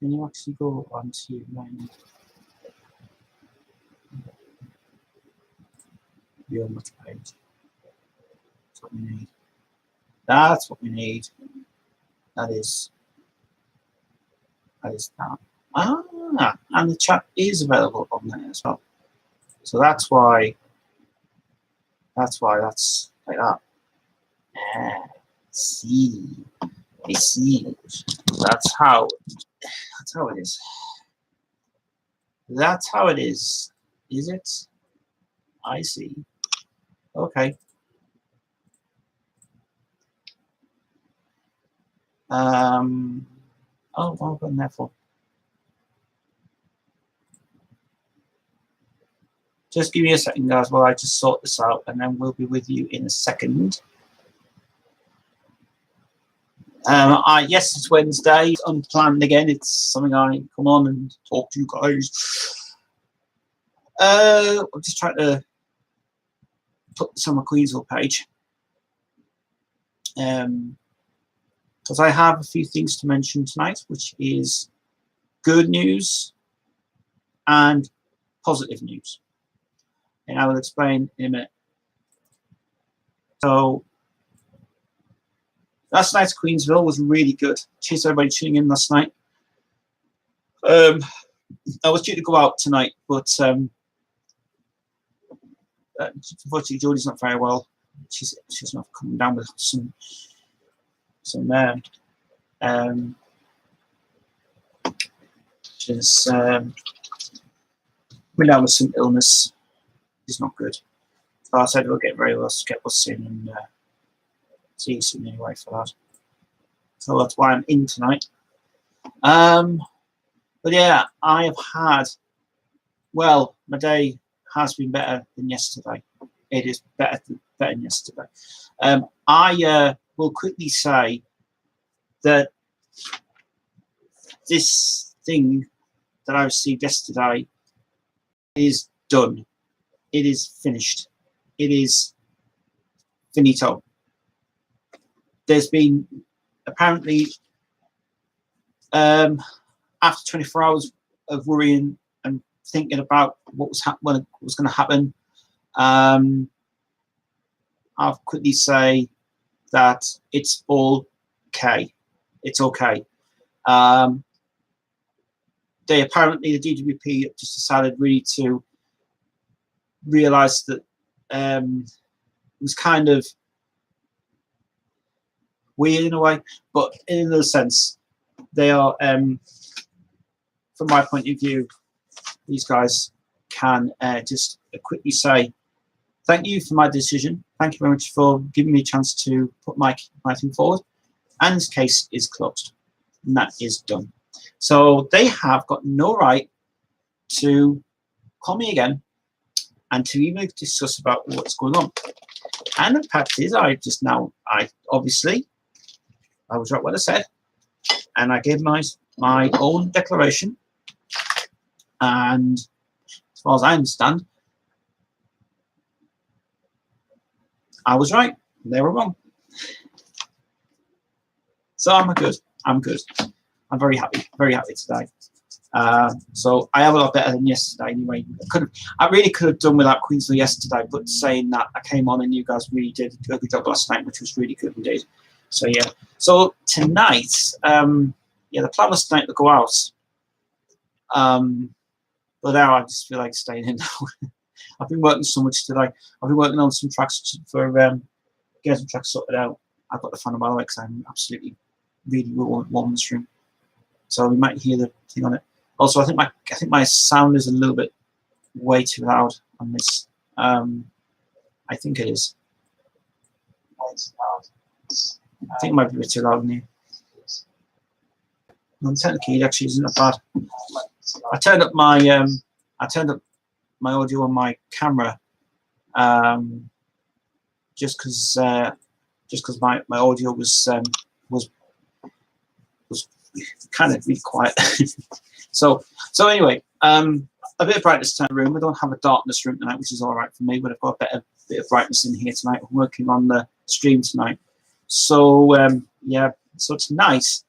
Can you actually go onto your much page? That's what we need. That's what we need. That is that. Ah, and the chat is available on there as well. So that's why that's like that. Ah, I see. That's how it is. That's how it is. Is it? I see. Okay. Oh, what have I got in there for? Just give me a second, guys, while I just sort this out, and then we'll be with you in a second. Yes, it's Wednesday. It's unplanned again. It's something I come on and talk to you guys. I'm just trying to put this on my Queensville page. Because I have a few things to mention tonight, which is good news and positive news. And I will explain in a minute. So last night's Queensville was really good. Cheers everybody tuning in last night. I was due to go out tonight, but unfortunately Jodie's not very well. She's not coming down with some she's coming down with some illness. It's not good. So I said we'll get very well, get us in and see you soon anyway for that. So that's why I'm in tonight. But yeah, I have had, well, my day has been better than yesterday. It is better than yesterday. I will quickly say that this thing that I received yesterday is done. It is finished. It is finito. There's been apparently after 24 hours of worrying and thinking about what was going to happen, I'll quickly say that it's all okay. It's okay. They apparently, the DWP just decided really to realise that it was kind of weird in a way, but in another sense, they are, from my point of view, these guys can just quickly say, thank you for my decision. Thank you very much for giving me a chance to put my thing forward. And this case is closed. And that is done. So they have got no right to call me again and to even discuss about what's going on. And the fact is, I was right what I said. And I gave my own declaration. And as far as I understand, I was right. They were wrong. So I'm good. I'm very happy today. So I have a lot better than yesterday anyway. I really could have done without Queensville yesterday, but saying that, I came on and you guys really did a good job last night, which was really good indeed. So yeah. So tonight, the plan was tonight to go out. But now I just feel like staying in now. I've been working so much today. I've been working on some tracks for getting some tracks sorted out. I've got the fan on my way because I'm absolutely really warm in this room. So we might hear the thing on it. Also, I think my sound is a little bit way too loud on this. I think it is. I think it might be a bit too loud in here. No, technically, it actually isn't that bad. I turned up my audio on my camera just because my audio was kind of really quiet. so anyway, a bit of brightness in the room. We don't have a darkness room tonight, which is all right for me, but I've got a bit of brightness in here tonight. I'm working on the stream tonight. So yeah, so tonight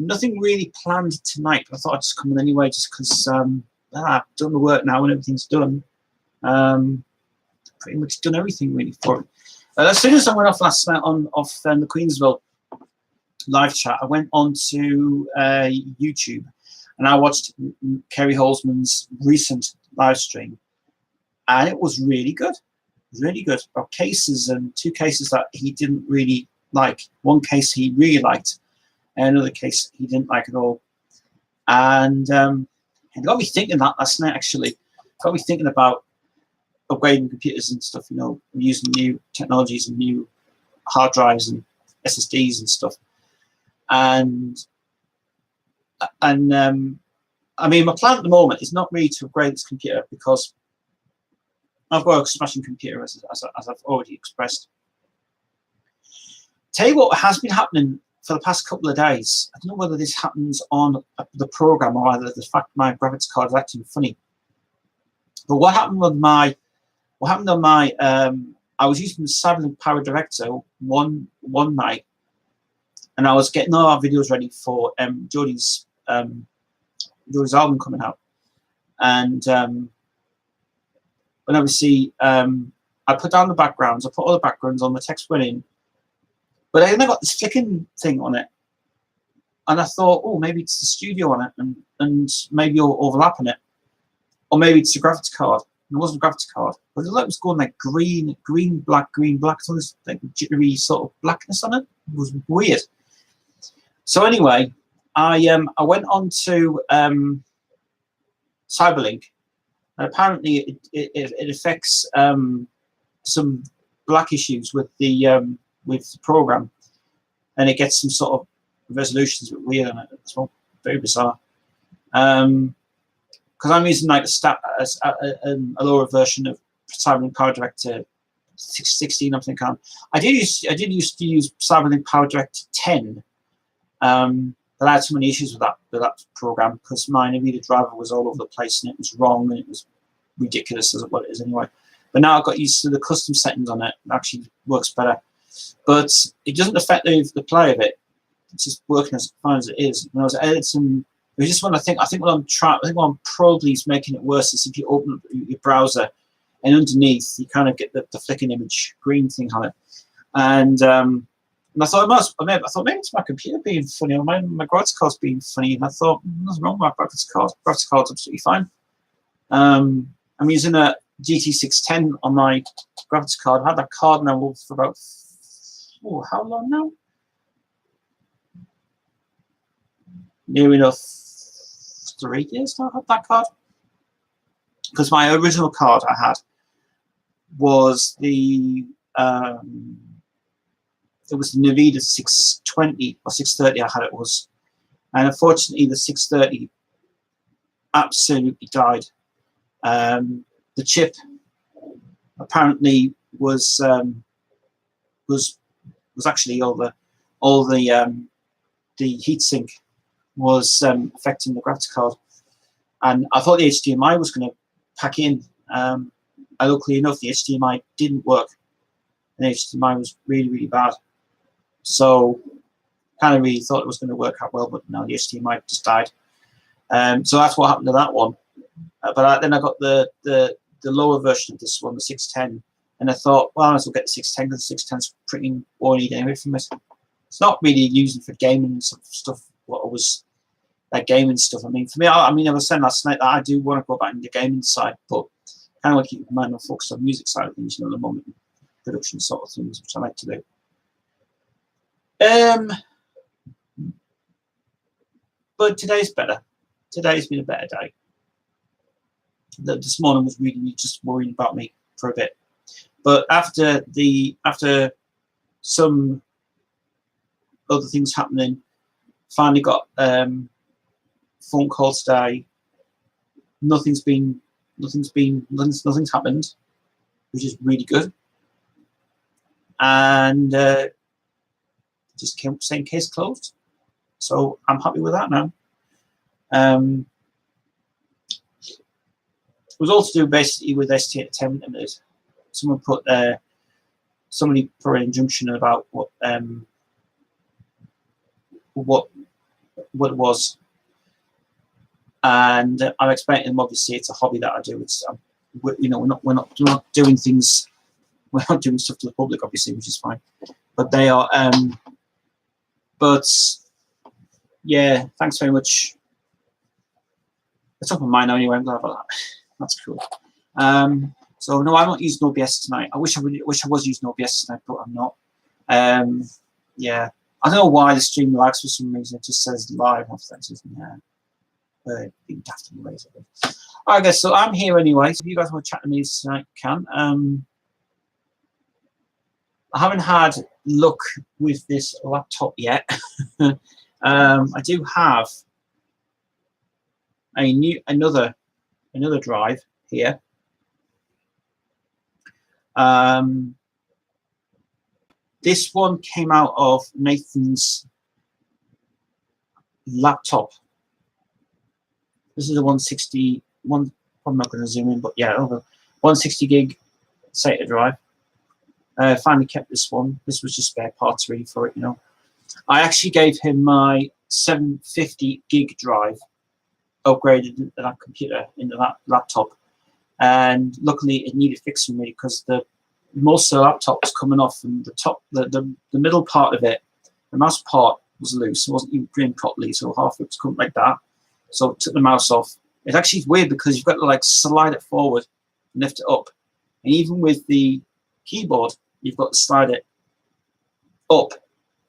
nothing really planned tonight, but I thought I'd just come in anyway, just because I've done the work now and everything's done. Pretty much done everything really for it. As soon as I went off last night off the Queensville live chat, I went on to YouTube and I watched Kerry Holzman's recent live stream, and it was really good. Really good. About cases, and 2 cases that he didn't really like. One case he really liked, and another case he didn't like at all. And it got me thinking that last night, actually. It got me thinking about upgrading computers and stuff, you know, using new technologies and new hard drives and SSDs and stuff. And I mean, my plan at the moment is not really to upgrade this computer because I've got a smashing computer, as I've already expressed. Tell you what has been happening for the past couple of days. I don't know whether this happens on the program or whether the fact my graphics card is acting funny. But what happened on my, I was using the Cyberlink Power Director one night, and I was getting all our videos ready for Jodie's album coming out, and obviously I put down the backgrounds. I put all the backgrounds on. The text went in, but then I got this flicking thing on it, and I thought, oh, maybe it's the studio on it, and maybe you'll overlap on it, or maybe it's the graphics card. And it wasn't a graphics card, but it was going like green, black. So this like jittery sort of blackness on it. It was weird. So anyway, I went on to Cyberlink, and apparently it affects some black issues with the program, and it gets some sort of resolutions with weird on it as well. Very bizarre. Because I'm using like a lower version of Cyberlink Power Director 16, I think. I did used to use Cyberlink Power Director 10, but I had so many issues with that program because my NVIDIA driver was all over the place and it was wrong and it was ridiculous as what it is anyway. But now I've got used to the custom settings on it. It actually works better, but it doesn't affect the play of it. It's just working as fine as it is. When I was editing. It's just when I think what I'm probably is making it worse is if you open up your browser and underneath you kind of get the flicking image green thing on it, and I thought maybe it's my computer being funny or my graphics card's being funny, and I thought nothing wrong with my graphics card. Graphics card's absolutely fine. I'm using a GT610 on my graphics card. I've had that card now for about how long now? Near enough 3 years now. I had that card because my original card I had was the it was the NVIDIA 620 or 630. I had it was, and unfortunately the 630 absolutely died. The chip apparently was actually all the heatsink was affecting the graphics card, and I thought the HDMI was going to pack in. Luckily enough, the HDMI didn't work, and the HDMI was really bad. So kind of really thought it was going to work out well, but no, the HDMI just died. So that's what happened to that one. But then I got the lower version of this one, the 610, and I thought, well, I might as well get the 610 because the 610's pretty all you need anyway from it. It's not really using for gaming and stuff. What it was like gaming stuff. I mean, for me, I was saying last night that I do want to go back into the gaming side, but kind of want to keep my mind and focus on the music side of things, you know, at the moment, production sort of things, which I like to do. But today's better. Today's been a better day. This morning was really just worrying about me for a bit, but after some other things happening, finally got phone call today. Nothing's happened, which is really good, and just came saying case closed. So I'm happy with that now. It was all to do basically with ST Entertainment Limited. Somebody put an injunction about what what it was. And I'm explaining to them, obviously it's a hobby that I do. It's we're not doing things, we're not doing stuff to the public, obviously, which is fine. But they are. But yeah, thanks very much. It's up on mine now anyway. I'm glad about that. That's cool. So no, I'm not using OBS tonight. I wish I was using OBS tonight, but I'm not. Yeah, I don't know why the stream lags for some reason. It just says live after that. Being daft anyways. Alright guys, so I'm here anyway. So if you guys want to chat to me tonight, you can. I haven't had luck with this laptop yet. I do have another drive here. This one came out of Nathan's laptop. This is a 160 one. I'm not going to zoom in, but yeah, over 160 gig SATA drive. Finally kept this one. This was just spare parts really for it, you know. I actually gave him my 750 gig drive, upgraded into that computer, into that laptop, and luckily it needed fixing really because most of the laptop was coming off, and the middle part of it, the mouse part was loose. It wasn't even printed properly, so half of it was coming like that. So I took the mouse off. It's actually weird because you've got to like slide it forward and lift it up, and even with the keyboard, you've got to slide it up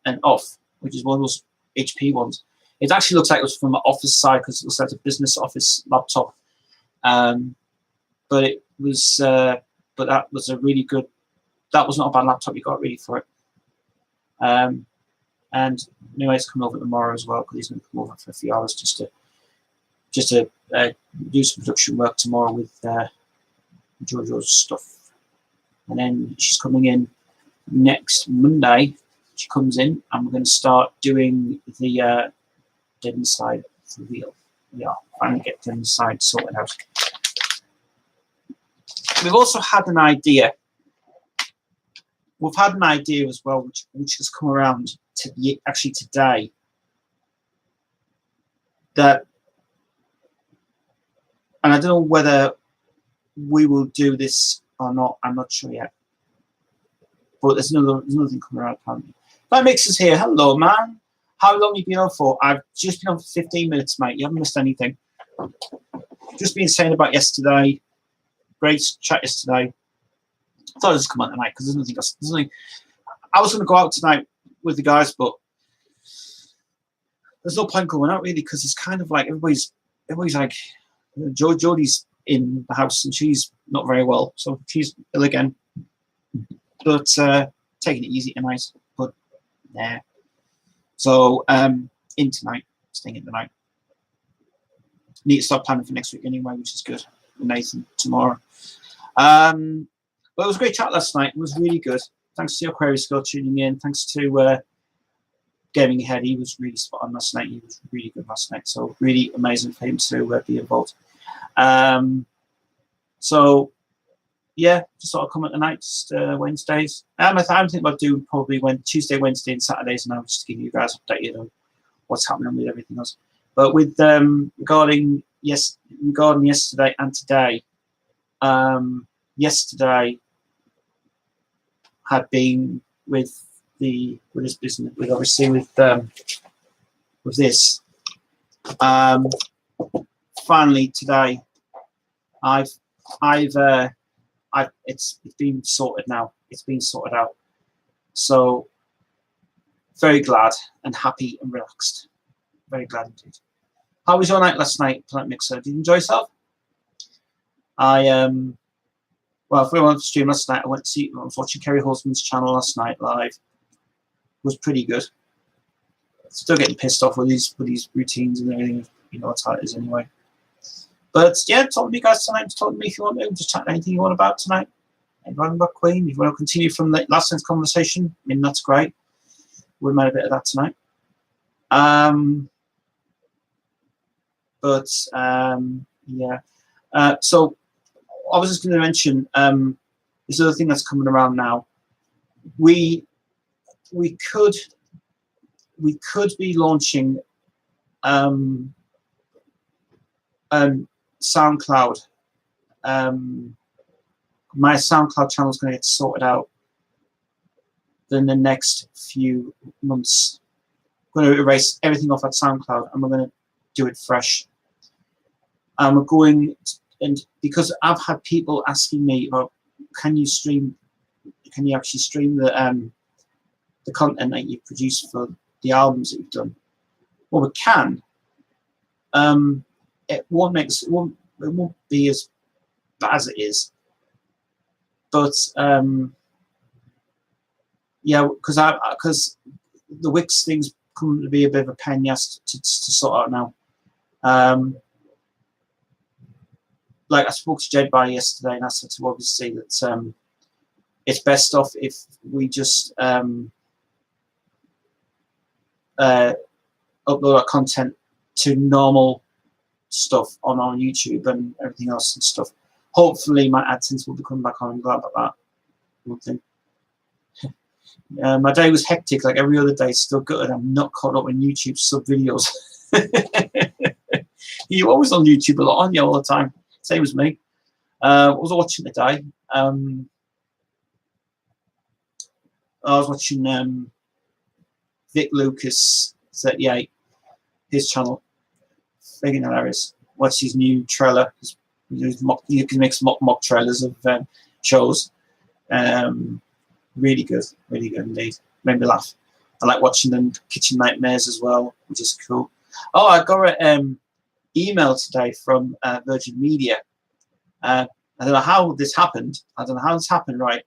and off, which is one of those HP ones. It actually looks like it was from an office side because it looks like a business office laptop. But it was, but that was a really good. That was not a bad laptop. You got really for it. And anyway, he's coming over tomorrow as well because he's going to come over for a few hours just to do some production work tomorrow with JoJo's stuff. And then she's coming in next Monday. She comes in and we're going to start doing the Dead Inside reveal. Yeah, finally get Dead Inside sorted out. We've also had an idea. We've had an idea as well, which has come around to actually today. That, and I don't know whether we will do this or not. I'm not sure yet. But there's another thing coming around apparently. That Mix is here. Hello, man. How long have you been on for? I've just been on for 15 minutes, mate. You haven't missed anything. Just been saying about yesterday. Great chat yesterday. I thought I'd just come out tonight because there's nothing else. I was going to go out tonight with the guys, but there's no point going out really because it's kind of like everybody's like, Jodie's in the house and she's not very well, so she's ill again. But taking it easy tonight. But yeah. So in tonight, staying in tonight. Need to start planning for next week anyway, which is good. With Nathan tomorrow. But it was a great chat last night. It was really good. Thanks to Aquarius for tuning in. Thanks to Gaming Ahead. He was really spot on last night. He was really good last night. So really amazing for him to be involved. So yeah, just sort of come at the night, just Wednesdays. I'm thinking about doing probably Tuesday, Wednesday, and Saturdays now, just to give you guys updated on what's happening with everything else. But with regarding yesterday and today, yesterday had been with his business, with obviously with this. Finally today, it's been sorted now. It's been sorted out. So very glad and happy and relaxed. Very glad indeed. How was your night last night, Planet Mixer? Did you enjoy yourself? Well, if we went to stream last night, I was watching Kerry Holzman's channel last night live. It was pretty good. Still getting pissed off with these routines and everything. You know what it is anyway. But yeah, talk to me guys tonight. Just talk to me if you want to. Just chat anything you want about tonight. Anything about Queen. If you want to continue from the last night's conversation, I mean, that's great. We made a bit of that tonight. Yeah. So I was just going to mention this other thing that's coming around now. We could be launching SoundCloud. My SoundCloud channel is going to get sorted out in the next few months. I'm going to erase everything off at SoundCloud and we're going to do it fresh. And we're going, and because I've had people asking me about, can you actually stream the content that you've produced for the albums that you've done? Well, we can. It won't be as bad as it is, but yeah, because the Wix thing's come to be a bit of a pain in the ass to sort out now. Like I spoke to Jed by yesterday, and I said to obviously that it's best off if we just upload our content to normal stuff on our YouTube and everything else and stuff. Hopefully my AdSense will be coming back on. I'm glad about that. One thing. My day was hectic like every other day, still good. I'm not caught up in YouTube sub videos. You're always on YouTube a lot, aren't you, all the time? Same as me. I was watching today. I was watching Vic Lucas 38, his channel. Friggin' hilarious. What's his new trailer? He can make some mock trailers of shows. Really good indeed. Made me laugh. I like watching them Kitchen Nightmares as well, which is cool. Oh, I got an email today from Virgin Media. I don't know how this happened. Right?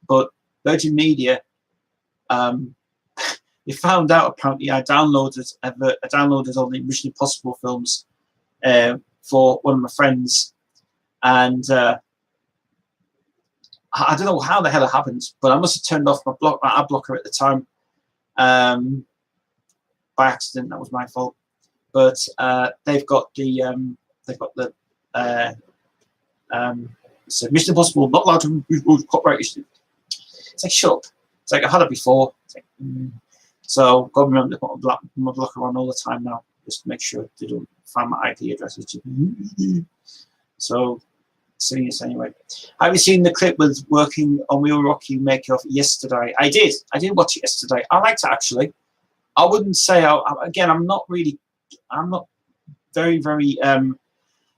But Virgin Media, they found out apparently I downloaded all the Mission Impossible films for one of my friends, and I don't know how the hell it happened, but I must have turned off my ad blocker at the time by accident. That was my fault. But they've got the so Mission Impossible not allowed to use copyright issue. It's like shut up. It's like I've had it before. It's like, so got to remember to put my blocker on all the time now, just to make sure they don't find my IP addresses. So seeing this anyway. Have you seen the clip with working on Wheel Rocky Make-Off yesterday? I did watch it yesterday. I liked it actually. I wouldn't say again. I'm not very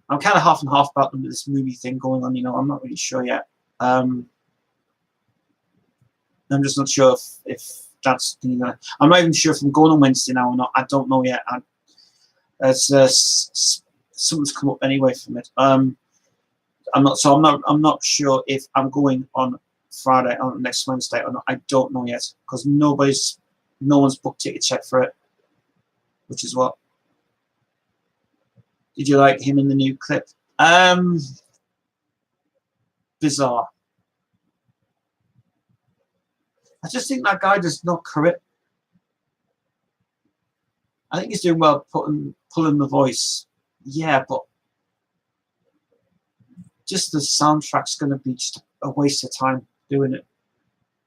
I'm kind of half and half about this movie thing going on. You know, I'm not really sure yet. I'm just not sure if that's. You know, I'm not even sure if I'm going on Wednesday now or not. I don't know yet. Something's come up anyway from it. I'm not sure if I'm going on Friday or next Wednesday or not. I don't know yet because no one's booked tickets yet for it, which is what. Did you like him in the new clip? Bizarre. I just think that guy does not correct. I think he's doing well pulling the voice. Yeah, but just the soundtrack's going to be just a waste of time doing it.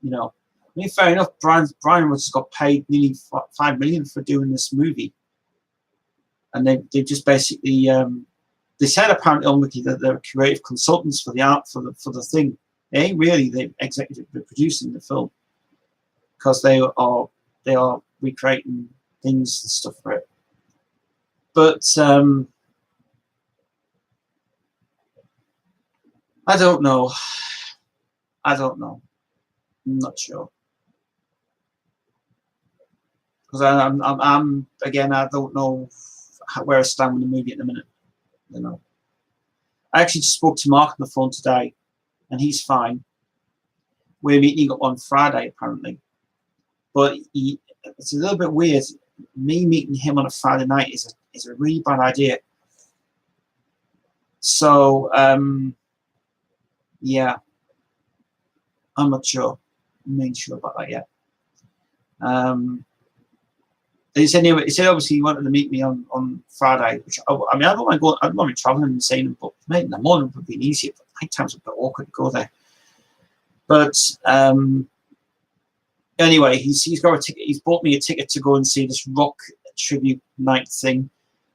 You know, I mean, fair enough. Brian was got paid nearly $5 million for doing this movie, and they just basically they said apparently on Wiki that they're creative consultants for the art for the thing. They ain't really the executive producing the film because they are recreating things and stuff for it. But I don't know. I'm not sure. Because I'm again, I don't know where I stand with the movie at the minute. You know, I actually just spoke to Mark on the phone today, and he's fine. We're meeting up on Friday apparently, but it's a little bit weird. Me meeting him on a Friday night is a really bad idea. So yeah, I'm not sure. I'm not sure about that yet. He said obviously he wanted to meet me on Friday, which I mean I don't mind going. I don't mind traveling and seeing him, but maybe in the morning would be easier. But night time's a bit awkward to go there. But anyway, he's got a ticket. He's bought me a ticket to go and see this rock tribute night thing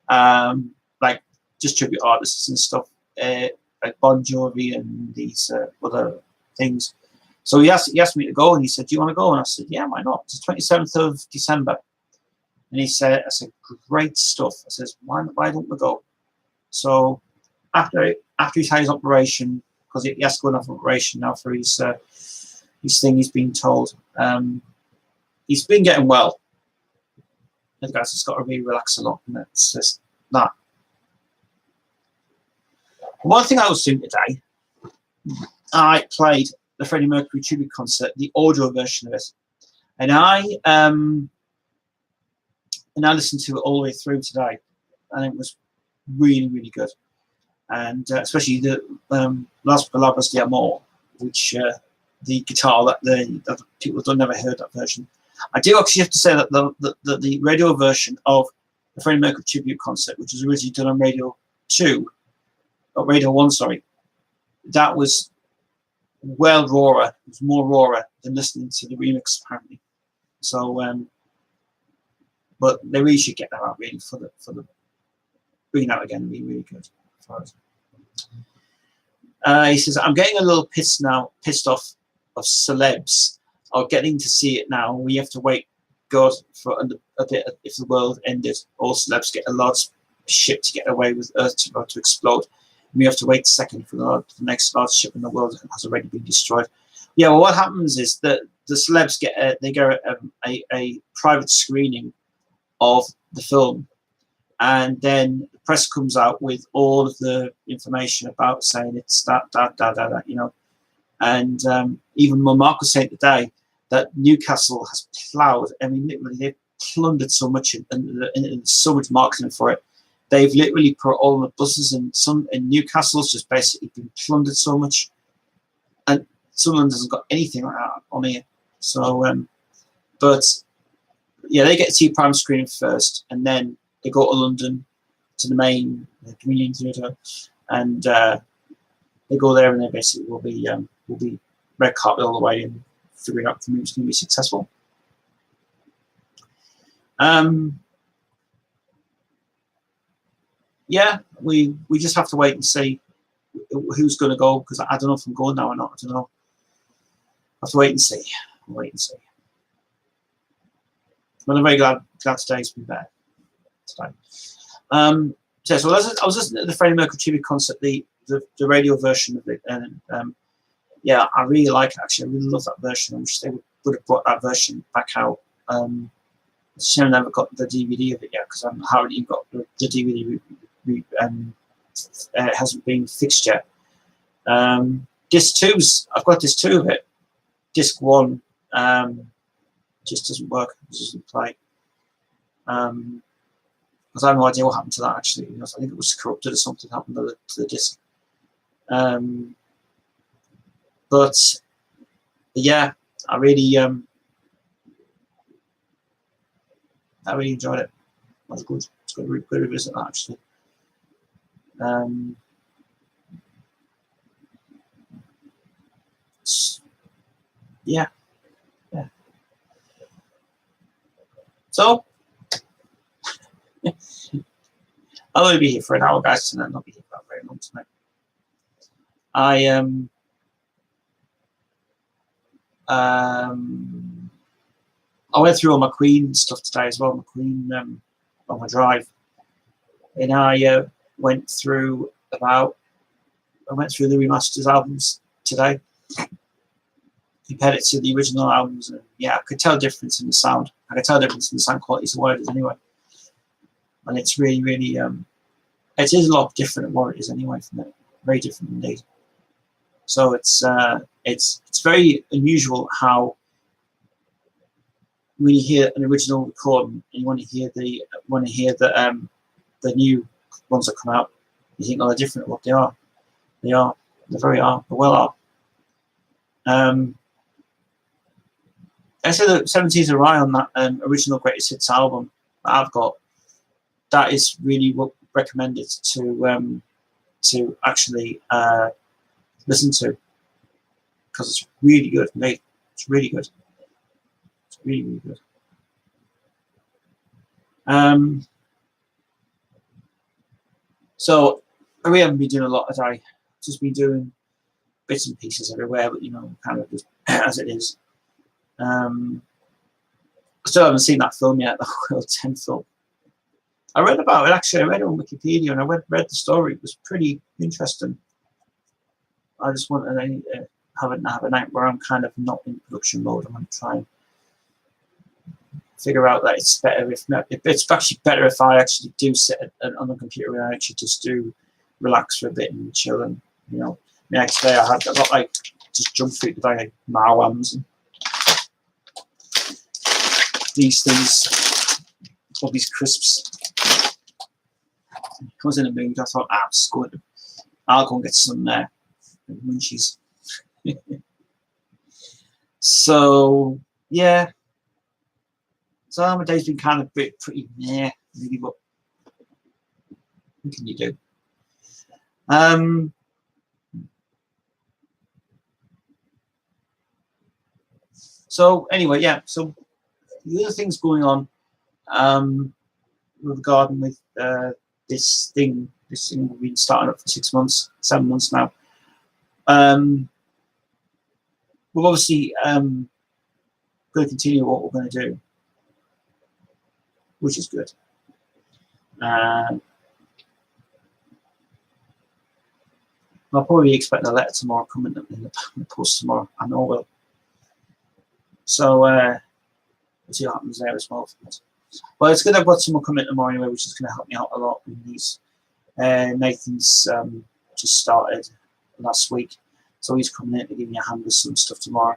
like just tribute artists and stuff, like Bon Jovi and these other things. So he asked me to go, and he said, "Do you want to go?" And I said, "Yeah, why not?" It's the 27th of December, and he said, "I said, great stuff." I says, "Why don't we go?" So after he's had his operation, because he has to go on operation now for his thing, he's been told. He's been getting well. The guy's just got to really relax a lot, and it's just that. One thing I was doing today, I played the Freddie Mercury tribute concert, the audio version of it, and I listened to it all the way through today, and it was really, really good. And especially the Las Palabras de Amor, which the guitar that people have never heard that version. I do actually have to say that the radio version of the Freddie Mercury tribute concert, which was originally done on Radio 2, or Radio 1, sorry, that was well rawer. It was more rawer than listening to the remix, apparently. So, but they really should get that out, really, for the bringing out again, be really good. He says, "I'm getting a little pissed off of celebs are getting to see it now. We have to wait, God, for a bit. If the world ended, all celebs get a large ship to get away with Earth to explode. We have to wait a second for the next large ship in the world has already been destroyed." Yeah, well, what happens is that the celebs get a private screening of the film, and then the press comes out with all of the information about saying it's that, you know. And even Mark was saying today that Newcastle has ploughed. I mean, literally, they've plundered so much and so much marketing for it. They've literally put all the buses in Newcastle's just basically been plundered so much, and Sunderland hasn't got anything like that on here. So, but yeah, they get to see prime screening first, and then they go to London to the main community theatre, and they go there, and they basically will be red carpet all the way and figuring out if the movie's going to be successful. Yeah, we just have to wait and see who's going to go, because I don't know if I'm going now or not. I don't know. I have to wait and see. But I'm very glad today's been better. Today. So I was listening to the Freddie Mercury tribute concert, the radio version of it, and yeah, I really like it. Actually, I really love that version. I wish they would have brought that version back out. It's shame I never got the DVD of it yet, because I haven't even got the DVD. It hasn't been fixed yet. Disc 2's, I've got disc 2 of it. Disc 1 just doesn't work. It doesn't play. Because I have no idea what happened to that, actually. I think it was corrupted or something happened to the disc. But yeah, I really enjoyed it. That was good. It's good to revisit that, actually. Yeah. So I'll only be here for an hour, guys, and I'll not be here for very long tonight. I went through all my Queen stuff today as well, my Queen on my drive, and I went through the remasters albums today, compared it to the original albums, and yeah, I could tell a difference in the sound. I could tell a difference in the sound quality of what it is anyway, and it's really, really it is a lot different than what it is anyway from it. Very different indeed. So it's very unusual how when you hear an original recording and you want to hear the new ones that come out, you think, oh, they're different. What they are. They well are. I said that 70s Awry on that original Greatest Hits album that I've got, that is really recommended to actually listen to, because it's really good, mate. It's really good. It's really, really good. So we haven't been doing a lot today. Just been doing bits and pieces everywhere, but you know, kind of just as it is. I still haven't seen that film yet, the World 10 film. I read about it actually. I read it on Wikipedia and I read the story. It was pretty interesting. I just want to have a night where I'm kind of not in production mode. I'm going to try and figure out that it's better if it's actually better if I actually do sit on the computer and I actually just do relax for a bit and chill. And you know, the next day I got like just junk food today, like marwans and these things, all these crisps. I was in a mood. I thought, I'll go and get some munchies. So yeah. So my day's been kind of pretty meh, really, but what can you do? So anyway, yeah. So the other things going on regarding with this thing we've been starting up for 7 months now. We're obviously going to continue what we're going to do, which is good. I'll probably expect a letter tomorrow coming in the post tomorrow. I know I will. So we'll see what happens there as well. Well, it's good I've got someone coming tomorrow anyway, which is going to help me out a lot in these. Nathan's just started last week, so he's coming in to give me a hand with some stuff tomorrow.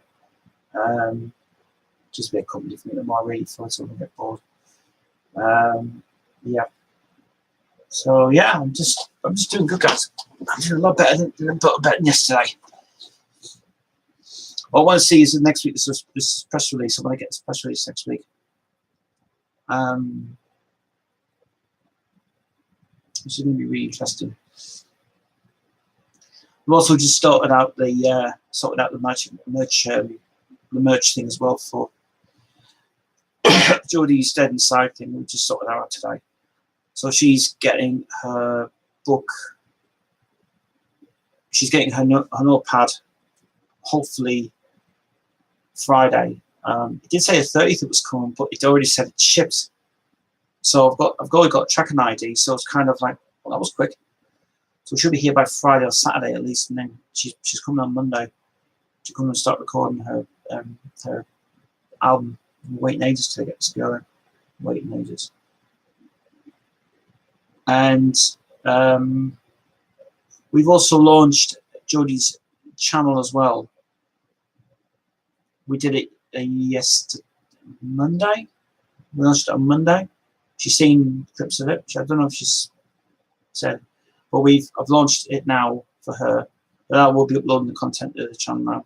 Just a bit of company for me tomorrow, really, before I don't get bored. Yeah. So yeah, I'm just doing good, guys. I'm doing a lot better than yesterday. What I want to see is next week. This press release. I want to get this press release next week. This is going to be really interesting. We've also just sorted out the merch thing as well for Jodie's Dead Inside thing. We just sorted that out today. So she's getting her book. She's getting her notepad. Hopefully Friday. It did say the 30th it was coming, but it already said it's shipped. So I've already got tracking ID. So it's kind of like, well, that was quick. So she'll be here by Friday or Saturday at least, and then she's coming on Monday to come and start recording her album. I'm waiting ages to get this together. Waiting ages. And we've also launched Jodie's channel as well. We did it yesterday, Monday. We launched it on Monday. She's seen clips of it. I don't know if she's said, but I've launched it now for her. But I will be uploading the content to the channel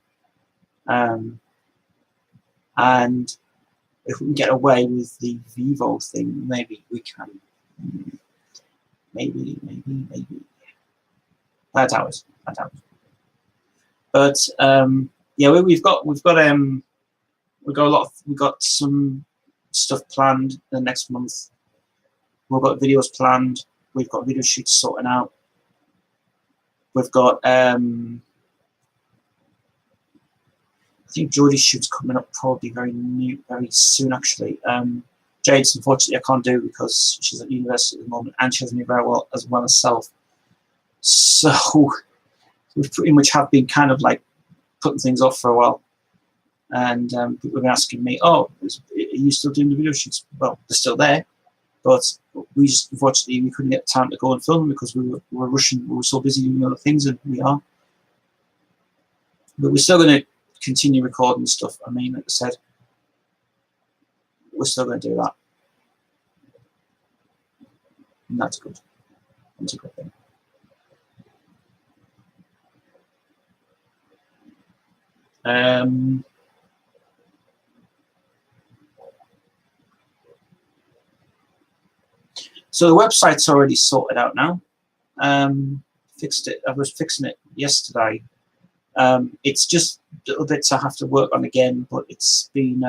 now. And if we can get away with the Vivo thing, maybe we can. Maybe. I doubt it. But yeah, we've got some stuff planned the next month. We've got videos planned. We've got video shoots sorting out. We've got I think Jodie's shoot's coming up probably very soon actually. Jade's unfortunately I can't do because she's at university at the moment and she hasn't been very well as herself. So we pretty much have been kind of like putting things off for a while. And people have been asking me, "Oh, are you still doing the video shoots?" Well, they're still there, but we just unfortunately we couldn't get time to go and film because we were rushing. We were so busy doing other things, and we are. But we're still going to continue recording stuff. I mean, like I said, we're still going to do that, and that's good. That's a good thing. So the website's already sorted out now. Fixed it. I was fixing it yesterday. It's just little bits I have to work on again, but it's been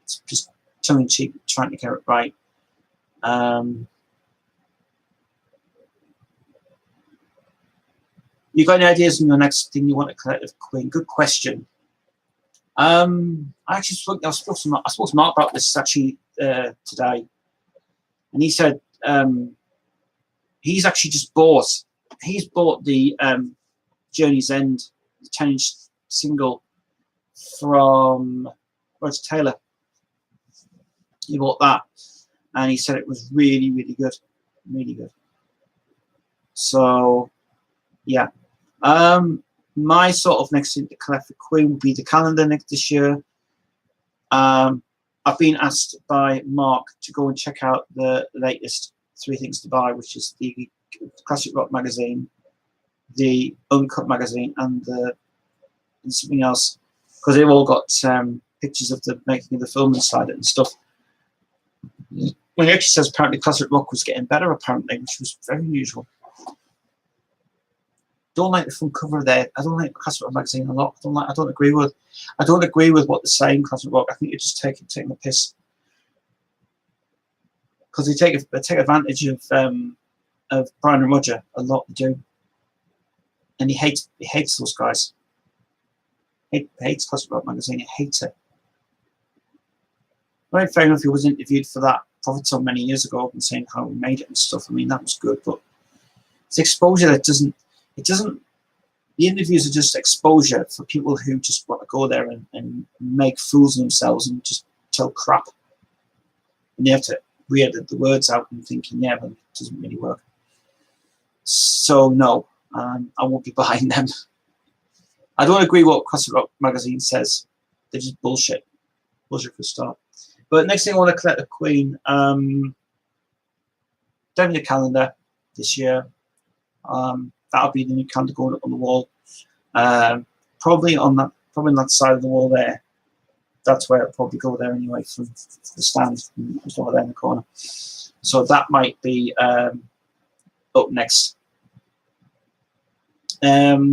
it's just tongue in cheek trying to get it right. You got any ideas on the next thing you want to collect of Queen? Good question. I actually spoke to Mark about this actually today, and he said he's actually just bought. He's bought the Journey's End, the 10-inch single from Roger Taylor. He bought that, and he said it was really, really good, really good. So, yeah. My sort of next thing to collect for Queen would be the calendar this year. I've been asked by Mark to go and check out the latest 3 Things to Buy, which is the Classic Rock magazine, the Uncut magazine, and something else, because they've all got pictures of the making of the film inside it and stuff. Well, he actually says apparently Classic Rock was getting better, apparently, which was very unusual. Don't like the front cover there. I don't like Classic Rock magazine a lot. I don't agree with what they're saying. Classic Rock. I think you're just taking the piss, because they take advantage of Brian and Roger a lot. They do, and he hates those guys. He hates Classic Rock magazine. He hates it. Well, fair enough. He was interviewed for that Profit so many years ago and saying how he made it and stuff. I mean, that was good, but it's exposure that doesn't. It doesn't. The interviews are just exposure for people who just want to go there and make fools of themselves and just tell crap. And they have to weird the words out and thinking, yeah, but it doesn't really work. So no, I won't be buying them. I don't agree with what Classic Rock magazine says. They're just bullshit. Bullshit for a start. But next thing I want to collect the Queen. Definitely the calendar this year. That'll be the new calendar going up on the wall. Probably on that side of the wall there. That's where it'll probably go there anyway, from the stand. Just over there in the corner. So that might be up next. I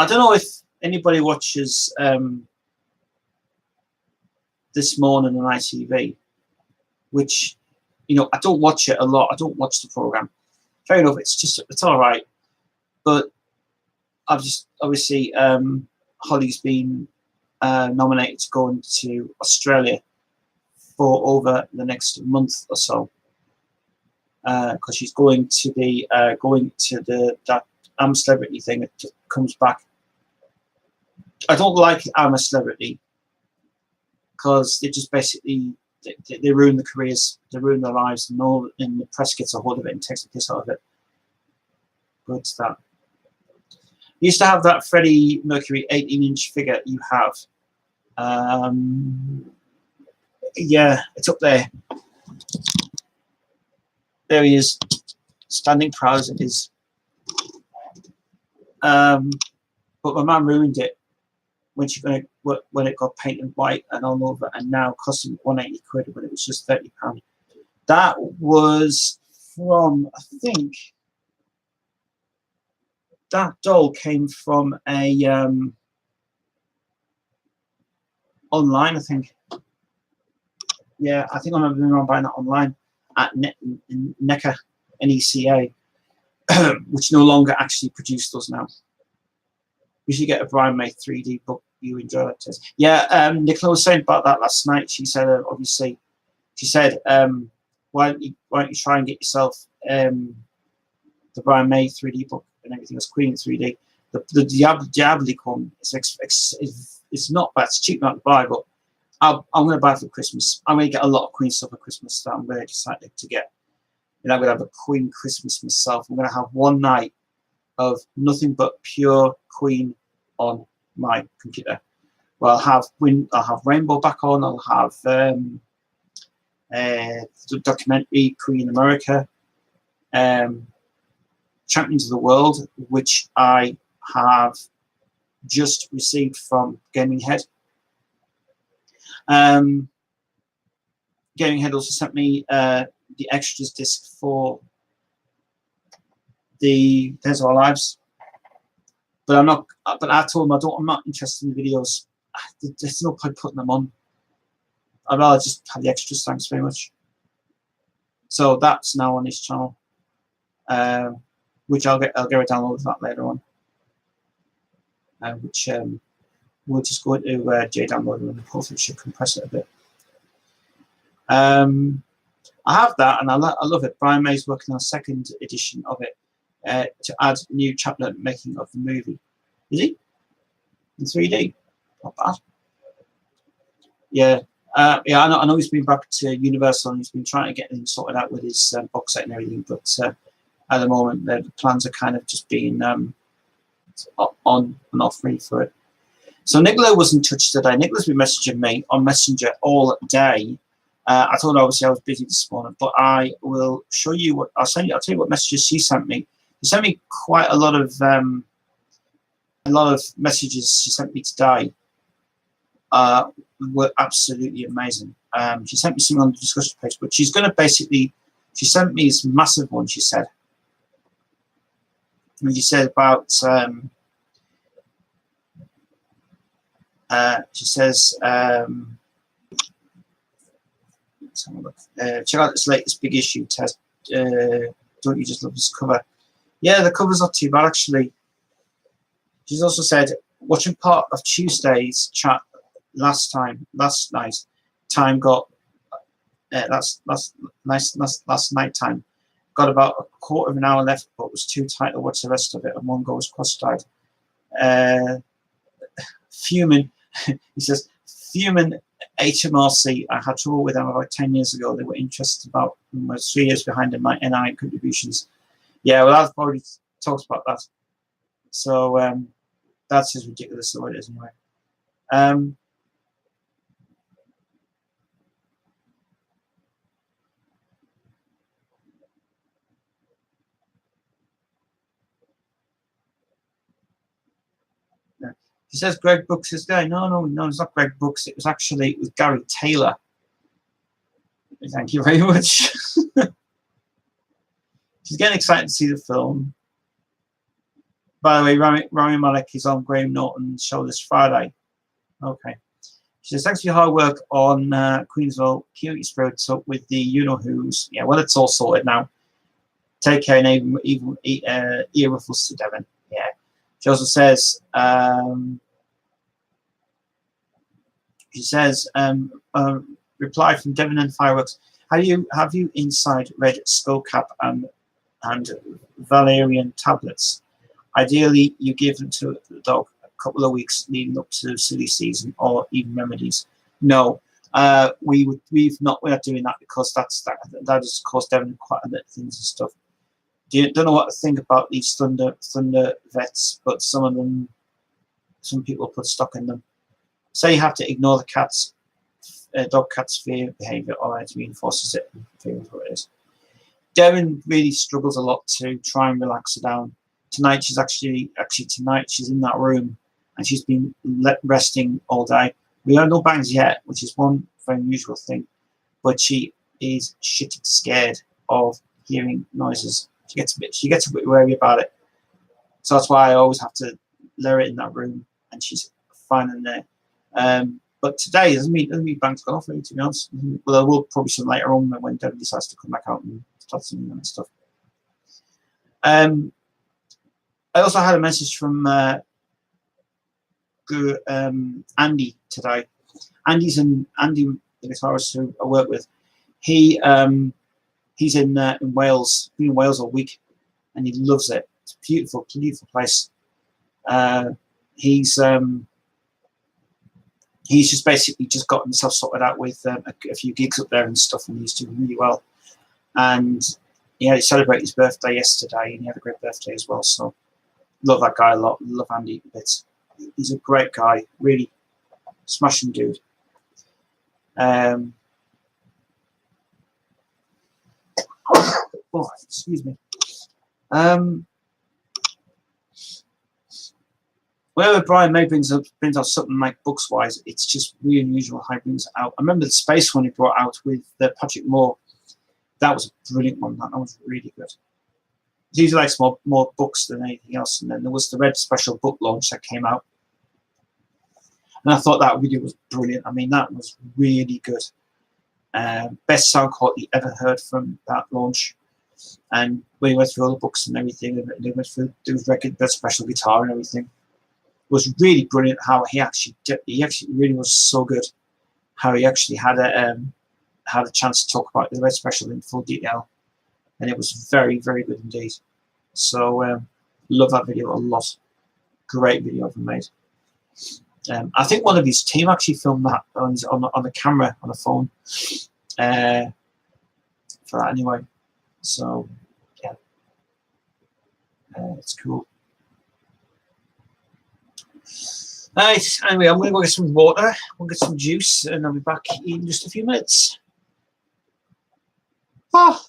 don't know if anybody watches This Morning on ITV, which, you know, I don't watch it a lot. I don't watch the program. Fair enough. It's all right, but I've just obviously Holly's been nominated to go into Australia for over the next month or so, because she's going to be going to that I'm a Celebrity thing that comes back. I don't like I'm a Celebrity because they just basically they ruin the careers, they ruin their lives, and the press gets a hold of it and takes the piss out of it. But it's that. You used to have that Freddie Mercury 18-inch figure you have. Yeah, it's up there. There he is, standing proud as it is. But my mum ruined it when it got painted white and all over, and now costing 180 quid when it was just £30. That was from, I think, that doll came from a online, I think. Yeah, I think I remember buying that online at NECA, NECA, which no longer actually produce those now. We should get a Brian May 3D book. You enjoy that test. Yeah, Nicola was saying about that last night. She said, obviously, she said, why don't you try and get yourself the Brian May 3D book and everything else, Queen in 3D. The Diabolic one it's not bad. It's cheap not to buy, but I'm going to buy it for Christmas. I'm going to get a lot of Queen stuff for Christmas that I'm very excited to get. And I'm going to have a Queen Christmas myself. I'm going to have one night of nothing but pure Queen on my computer. Well, I'll have Rainbow back on. I'll have the documentary Queen America, Champions of the World, which I have just received from Gaming Head. Gaming Head also sent me the extras disc for the There's Our Lives, but I'm not. But I told him I'm not interested in the videos. There's no point putting them on. I'd rather just have the extras. Thanks very much. So that's now on his channel. which I'll get a download of that later on. Which we'll just go into JDownloader and hopefully it should compress it a bit. I have that and I love it. Brian May's working on a second edition of it to add new chapter making of the movie. Is he? In 3D? Not bad. Yeah. Yeah, I know he's been back to Universal and he's been trying to get things sorted out with his box set and everything, but at the moment the plans are kind of just being on and off really for it. So Nicola was in touch today. Nicola's been messaging me on Messenger all day. I told her obviously I was busy this morning, but I will show you what I'll tell you what messages she sent me. She sent me quite a lot of messages she sent me today. Were absolutely amazing. She sent me something on the discussion page, but she's going to basically, she sent me this massive one, she said. And she said about, she says, let's have a look. Check out this latest big issue test. Don't you just love this cover? Yeah, the cover's not too bad, actually. She's also said, watching part of Tuesday's chat last night got last night time got about a quarter of an hour left, but was too tight to watch the rest of it, and one go was cross-eyed. Fuming, he says, fuming HMRC. I had trouble with them about 10 years ago. They were interested about almost 3 years behind in my NI contributions. Yeah, well, I've already talked about that. So that's just ridiculous the way it is anyway. He says Greg Brooks is guy. No, it's not Greg Brooks. It was Gary Taylor. Thank you very much. She's getting excited to see the film. By the way, Rami Malek is on Graham Norton's show this Friday. Okay. She says, thanks for your hard work on Queensville. Keep your spirits up with the you-know-who's. Yeah, well, it's all sorted now. Take care and even ear ruffles to Devon. Yeah. She also says, reply from Devon and Fireworks. Have you inside red skullcap and valerian tablets? Ideally, you give them to the dog a couple of weeks leading up to silly season, or even remedies. No, we're not doing that because that has caused Devon quite a bit of things and stuff. Don't know what to think about these thunder vets, but some people put stock in them. Say you have to ignore the dog cat's fear behavior, or it reinforces it. What it is. Devon really struggles a lot to try and relax her down. Tonight she's actually tonight she's in that room and she's been resting all day. We have no bangs yet, which is one very unusual thing, but she is shit scared of hearing noises. She gets a bit wary about it. So that's why I always have to let her in that room, and she's fine in there. But today doesn't mean Bank's gone off, really, to be honest. Well, there will probably some later on when Devon decides to come back out and start singing and stuff. I also had a message from Andy today. Andy, the guitarist who I work with. He's in Wales. Been in Wales all week, and he loves it. It's a beautiful, beautiful place. He's just basically just got himself sorted out with a few gigs up there and stuff, and he's doing really well. And he celebrated his birthday yesterday, and he had a great birthday as well. So love that guy a lot. Love Andy a bit. He's a great guy, really smashing dude. Oh, excuse me. Whenever Brian May brings out something like books wise, it's just really unusual how he brings it out. I remember the space one he brought out with Patrick Moore. That was a brilliant one. That was really good. He usually likes more books than anything else. And then there was the Red Special book launch that came out. And I thought that video was brilliant. I mean, that was really good. Best sound quality ever heard from that launch. And when he went through all the books and everything, and they went through the special guitar and everything, it was really brilliant how he actually really was so good. How he actually had a chance to talk about the Red Special in full detail, and it was very, very good indeed. So love that video a lot. Great video I've made. I think one of his team actually filmed that on the camera on the phone for that anyway. So yeah, it's cool. Right, anyway, I'm going to go get some water, we'll get some juice, and I'll be back in just a few minutes. Oh.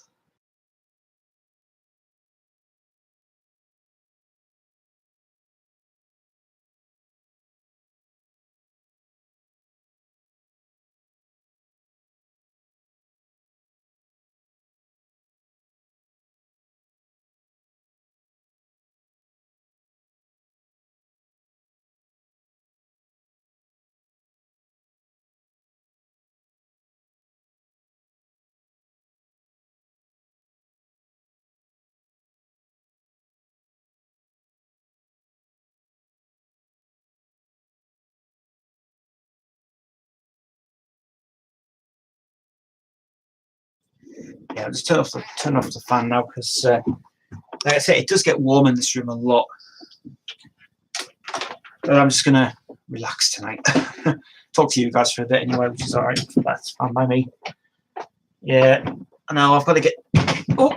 Yeah, I'll just turn off the fan now because, like I say, it does get warm in this room a lot. But I'm just gonna relax tonight. Talk to you guys for a bit anyway, which is all right. That's fine by me. Yeah, now I've got to get. Oh,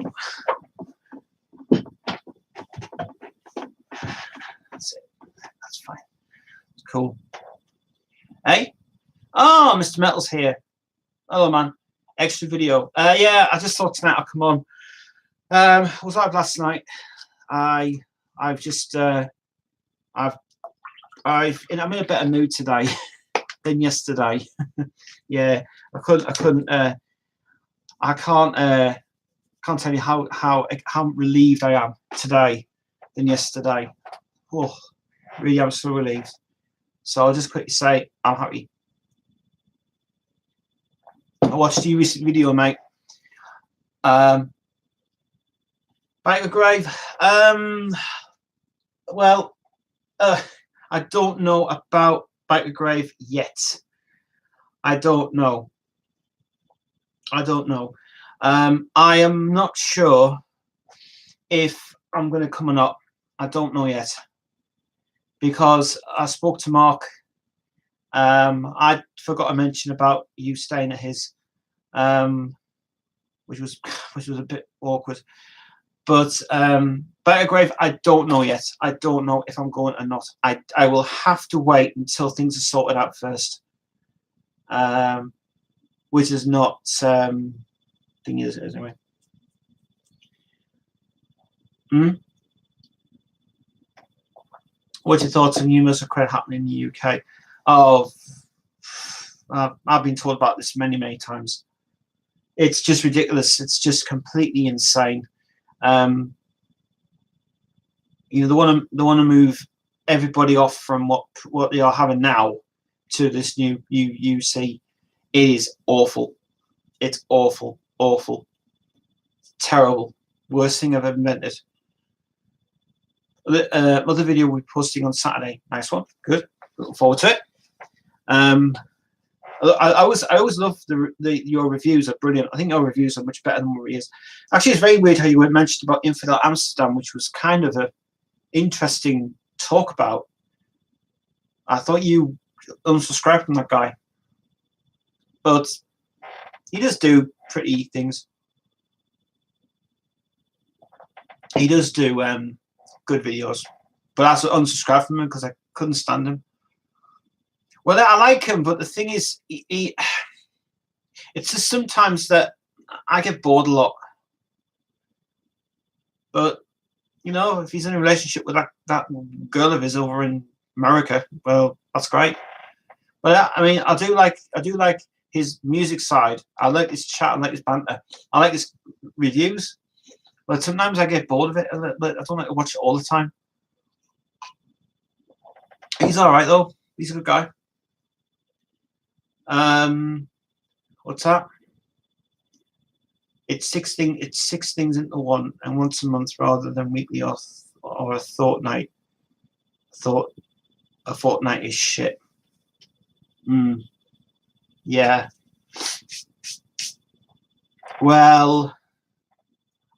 that's it. That's fine. It's cool. Hey, oh, Mr. Metal's here. Hello, man. Extra video. Yeah, I just thought tonight I'll come on. I was live last night. I'm in a better mood today than yesterday. Yeah, I can't tell you how relieved I am today than yesterday. Oh, really, I'm so relieved. So I'll just quickly say I'm happy. I watched your recent video, mate. Bite the Grave. Well, I don't know about Bite the Grave yet. I don't know. I am not sure if I'm going to come or not. I don't know yet, because I spoke to Mark. I forgot to mention about you staying at his, which was a bit awkward. But Bite the Grave, I don't know yet. I don't know if I'm going or not. I will have to wait until things are sorted out first. Which is not thing is anyway. What's your thoughts on numerous credit happening in the UK? Oh, I've been told about this many times. It's just ridiculous. It's just completely insane. You know, they want to move everybody off from what they are having now to this new UC. It is awful. It's awful, terrible. Worst thing I've ever invented. Other video we're posting on Saturday. Nice one. Good. Looking forward to it. I always love your reviews are brilliant. I think your reviews are much better than what it is. Actually, it's very weird how you mentioned about Infidel Amsterdam, which was kind of a interesting talk about. I thought you unsubscribed from that guy, but he does do pretty things. He does do good videos, but I unsubscribed from him because I couldn't stand him. Well, I like him, but the thing is, it's just sometimes that I get bored a lot. But you know, if he's in a relationship with that girl of his over in America, well, that's great. But I mean, I do like his music side. I like his chat. I like his banter. I like his reviews. But sometimes I get bored of it. I don't like to watch it all the time. He's all right though. He's a good guy. What's that? It's six things into one, and once a month rather than weekly or a fortnight. A fortnight is shit. Yeah. Well,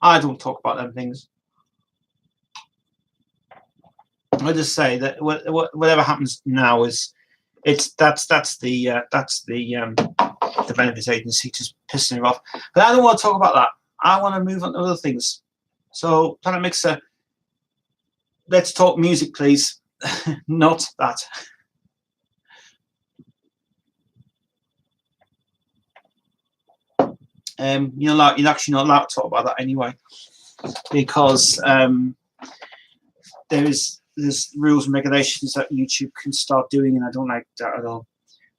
I don't talk about them things. I just say that whatever happens now is that's the benefits agency just pissing me off. But I don't want to talk about that. I want to move on to other things. So, Planet Mixer, let's talk music, please. Not that. You're actually not allowed to talk about that anyway, because there's rules and regulations that YouTube can start doing, and I don't like that at all.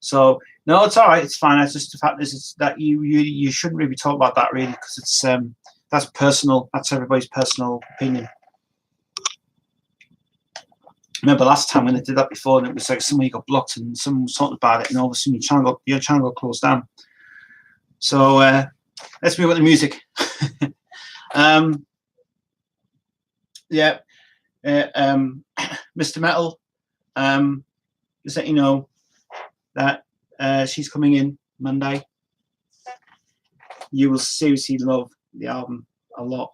So no, it's all right, it's fine. It's just the fact is that you shouldn't really talk about that really, because it's that's personal. That's everybody's personal opinion. Remember last time when they did that before, and it was like somebody got blocked and someone was talking about it, and all of a sudden your channel got closed down. So let's move on to music. Yeah, Mr. Metal, just let you know that she's coming in Monday. You will seriously love the album a lot.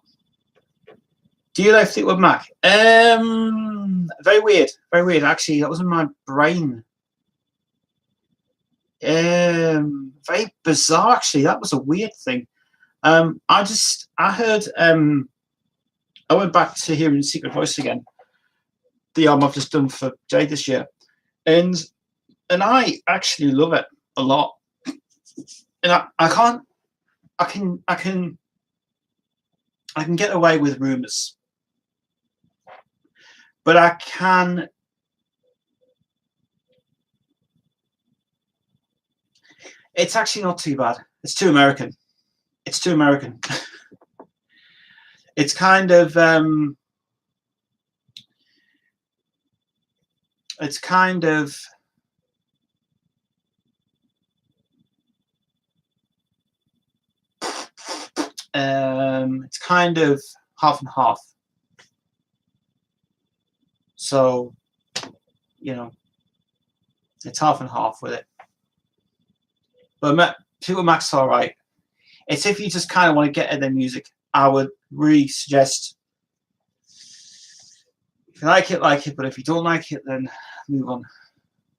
Do you like Fleetwood Mac? Very weird, very weird. Actually, that was in my brain. Very bizarre. Actually, that was a weird thing. I heard. I went back to hearing Secret Voice again, the album I've just done for Jade this year, and I actually love it a lot. And I can get away with rumors, but I can. It's actually not too bad. It's too American. It's too American. It's kind of it's kind of half and half. So, it's half and half with it. But Fleetwood Mac's all right. It's if you just kind of want to get at their music, I would really suggest. If you like it, but if you don't like it, then move on.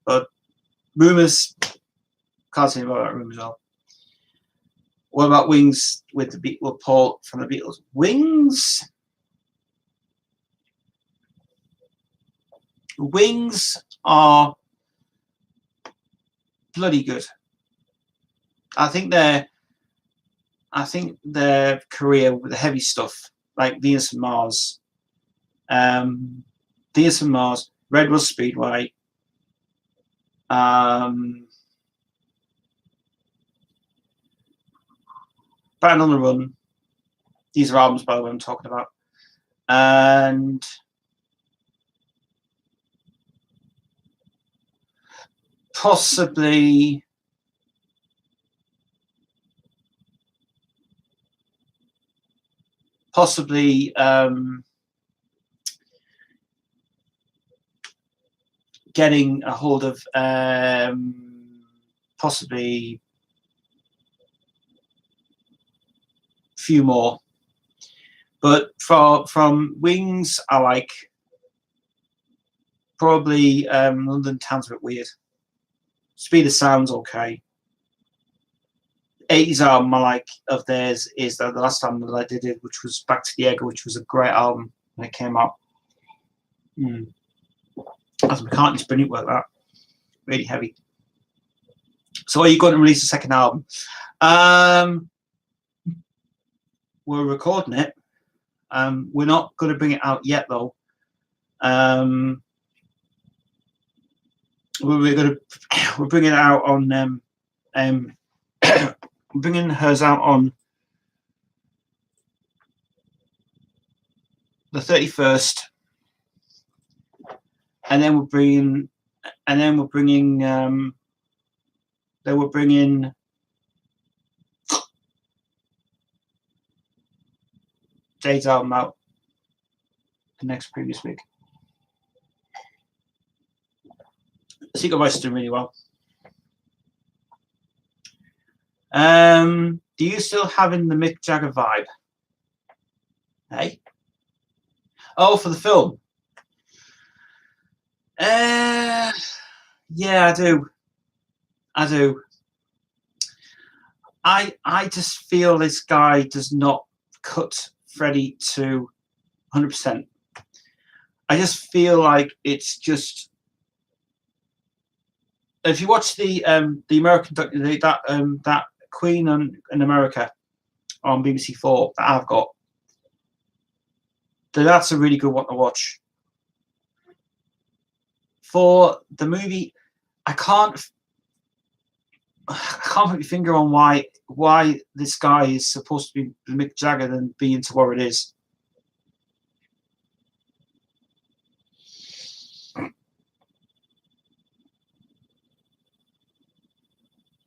But Rumours, can't say about that Rumours at all. What about Wings with Paul from the Beatles? Wings are bloody good. I think their career with the heavy stuff, like Venus and Mars, Red Rose Speedway, Band on the Run. These are albums, by the way, I'm talking about. And possibly getting a hold of possibly a few more. But from Wings, I like probably London Town's a bit weird. Speed of Sound's okay. 80s album I like of theirs is the last album that I did, which was Back to the Egg, which was a great album when it came out. That's McCartney's brilliant work, that. Really heavy. So are you going to release a second album? We're recording it. We're not going to bring it out yet, though. We're bringing it out on we're bringing hers out on the 31st, and then we're bringing Jade's album out the next previous week. Secret Voice is doing really well. Do you still having the Mick Jagger vibe? Hey? Oh, for the film? Yeah, I do. I just feel this guy does not cut Freddie to 100%. I just feel like it's just. If you watch the American documentary, that Queen in America on BBC Four that I've got, that's a really good one to watch. For the movie, I can't put my finger on why this guy is supposed to be Mick Jagger and be into what it is.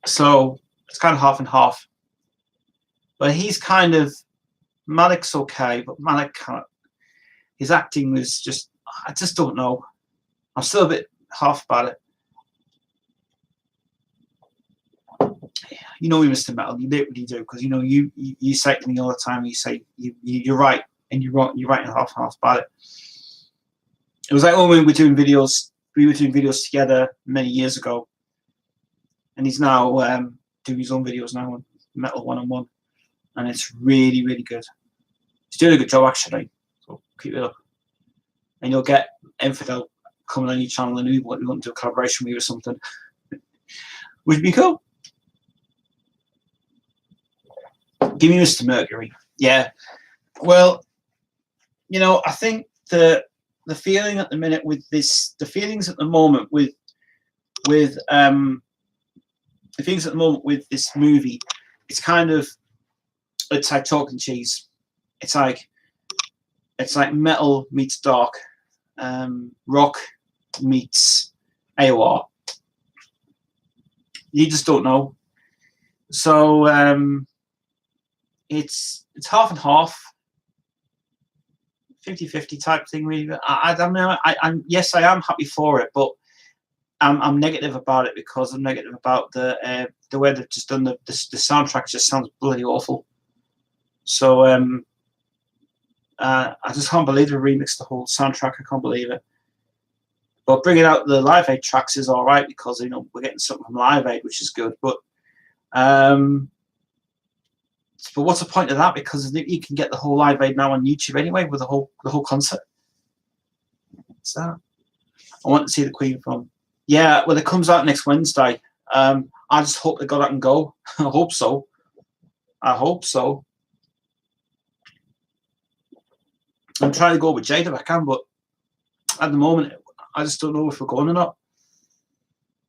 So it's kind of half and half. But he's kind of, Malik's okay, but Malik can't. His acting was just, I just don't know. I'm still a bit half about it. You know, Mr. Metal, you literally do, because you know you say it to me all the time. You say you're right, and you're wrong. You're right and half about it. It was like when we were doing videos. We were doing videos together many years ago, and he's now doing his own videos now on Metal 1-on-1, and it's really, really good. He's doing a good job actually. So keep it up, and you'll get Infidel coming on your channel, and we want to do a collaboration with you or something. Would be cool. Give me Mr. Mercury. Yeah. Well, you know, I think the feeling at the minute with this, the feelings at the moment with the feelings at the moment with this movie, it's kind of, it's like chalk and cheese. It's like metal meets dark, rock meets AOR. You just don't know. So it's half and half, 50-50 type thing. Really, I'm yes, I am happy for it, but I'm negative about it because I'm negative about the way they've just done the soundtrack. Just sounds bloody awful. So I just can't believe they remixed the whole soundtrack. I can't believe it. But bringing out the Live Aid tracks is all right because you know we're getting something from Live Aid, which is good. But what's the point of that? Because you can get the whole Live Aid now on YouTube anyway with the whole concert. What's that? I want to see the Queen film. Yeah, well, it comes out next Wednesday. I just hope they got that and go. I hope so. I'm trying to go with Jade if I can, but at the moment, I just don't know if we're going or not.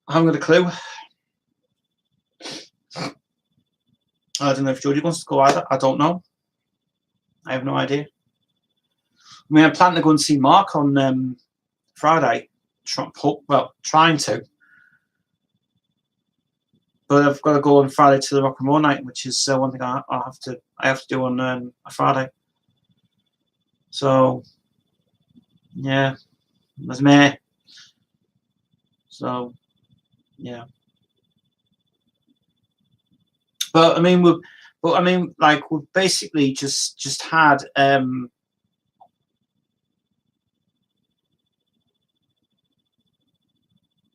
I haven't got a clue. I don't know if Jodie wants to go either. I don't know. I have no idea. I mean, I'm planning to go and see Mark on Friday. Trying to. But I've got to go on Friday to the Rock and Roll night, which is one thing I have to do on a Friday. So, yeah, there's me. So, yeah. But I mean, we've basically just had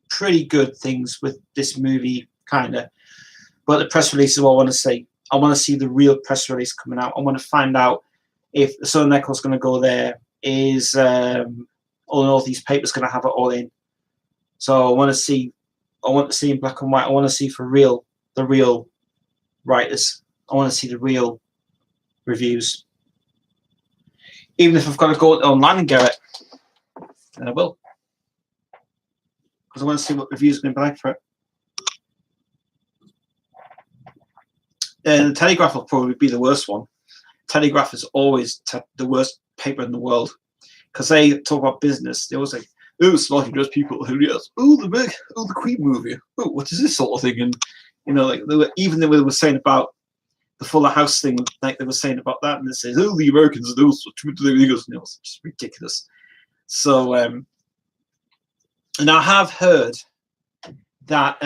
pretty good things with this movie, kind of. But the press release is what I want to see. I want to see the real press release coming out. I want to find out if the Southern Echo's going to go there. Is all Northeast Paper's going to have it all in? So I want to see in black and white. I want to see for real the real writers. I want to see the real reviews. Even if I've got to go online and get it, then I will. Because I want to see what reviews are going to be like for it. The Telegraph will probably be the worst one. Telegraph is always the worst paper in the world. Because they talk about business. They always say, oh, smartly dressed people who yes, the Queen movie. Oh, what is this sort of thing? And you know, like they were saying about the Fuller House thing, like they were saying about that, and they say, "Oh, the Americans do so to the illegals," and it was just ridiculous. So, and I have heard that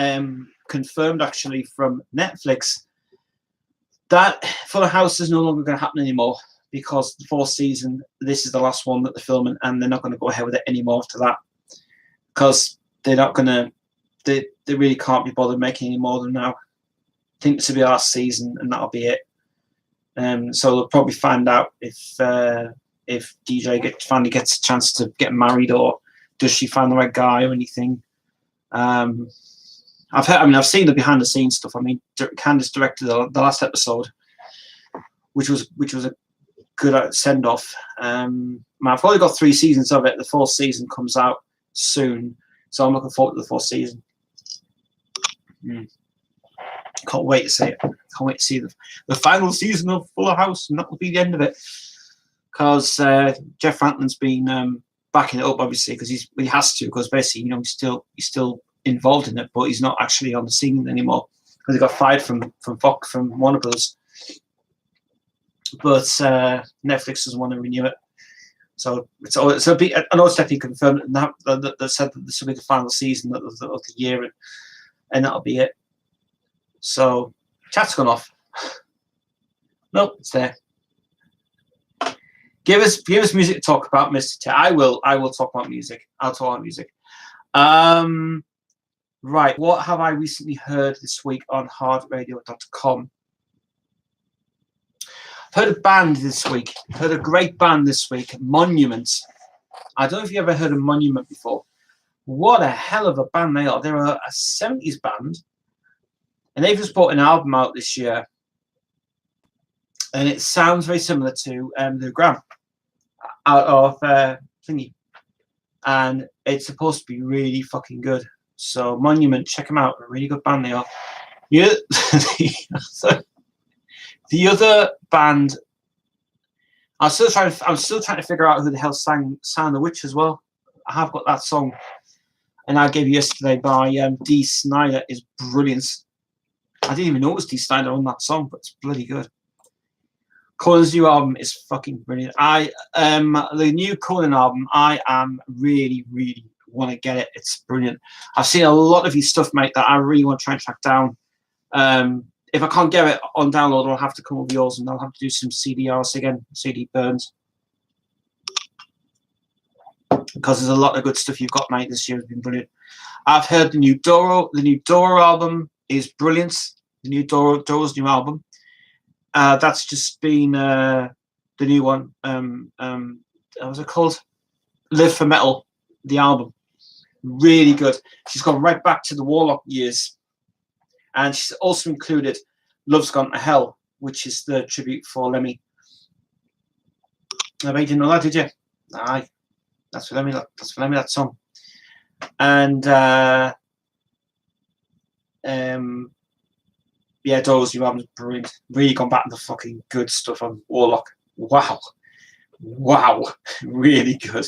confirmed actually from Netflix that Fuller House is no longer going to happen anymore because the fourth season, this is the last one that they're filming, and they're not going to go ahead with it anymore after that because they're not going to. They really can't be bothered making any more than now. I think this will be our season, and that'll be it. So they'll probably find out if DJ finally gets a chance to get married, or does she find the right guy or anything. I've seen the behind the scenes stuff. I mean, Candice directed the last episode, which was a good send off. I've only got 3 seasons of it. The 4th season comes out soon, so I'm looking forward to the 4th season. Can't wait to see it. Can't wait to see the final season of Fuller House, and that will be the end of it. Because Jeff Franklin's been backing it up, obviously, because he has to. Because basically, he's still involved in it, but he's not actually on the scene anymore because he got fired from Warner Bros. But Netflix doesn't want to renew it, so it'll be. I know it's definitely confirmed that said that this will be the final season of the year, and that'll be it. So chat's gone off. Nope, it's there. Give us music to talk about, Mr. T. I will talk about music. I'll talk about music. Right, what have I recently heard this week on hardradio.com? I've heard a band this week. Heard a great band this week, Monument. I don't know if you ever heard of Monument before. What a hell of a band they are. They're a 70s band, and they've just brought an album out this year, and it sounds very similar to the Gram out of Thingy, and it's supposed to be really fucking good. So Monument, check them out. A really good band they are. Yeah. The other band, I'm still trying to figure out who the hell sang "Sound the Witch" as well. I have got that song, and I gave you yesterday by Dee Snider. Is brilliant. I didn't even know it was Dee Snider on that song, but it's bloody good. Colin's new album is fucking brilliant. The new Colin album, I am really want to get it. It's brilliant. I've seen a lot of his stuff, mate, that I really want to try and track down. If I can't get it on download, I'll have to come with yours, and I'll have to do some CDRs again, CD burns. Because there's a lot of good stuff you've got, mate. This year has been brilliant. I've heard the new Doro. The new Doro album is brilliant. The new Doro's new album. That's just been the new one. What was it called? Live for Metal, the album. Really good. She's gone right back to the Warlock years. And she's also included Love's Gone to Hell, which is the tribute for Lemmy. I bet you didn't know that, did you? Aye. That's for Lemmy, that song. And yeah, Doro's new album is brilliant. Really gone back to the fucking good stuff on Warlock. Wow. Really good.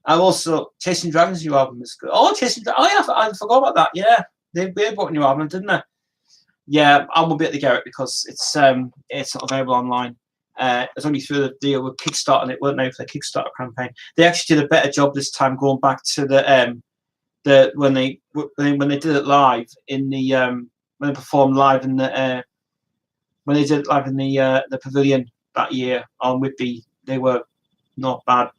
I'm also Chasing Dragons' new album is good. Oh, yeah, I forgot about that. Yeah, they bought a new album, didn't they? Yeah, I will be able to get it because it's not available online. It's only through the deal with Kickstarter, and it weren't there for the Kickstarter campaign. They actually did a better job this time, going back to the when they did it live in the when they performed live in the when they did it live in the pavilion that year on Whitby. They were not bad.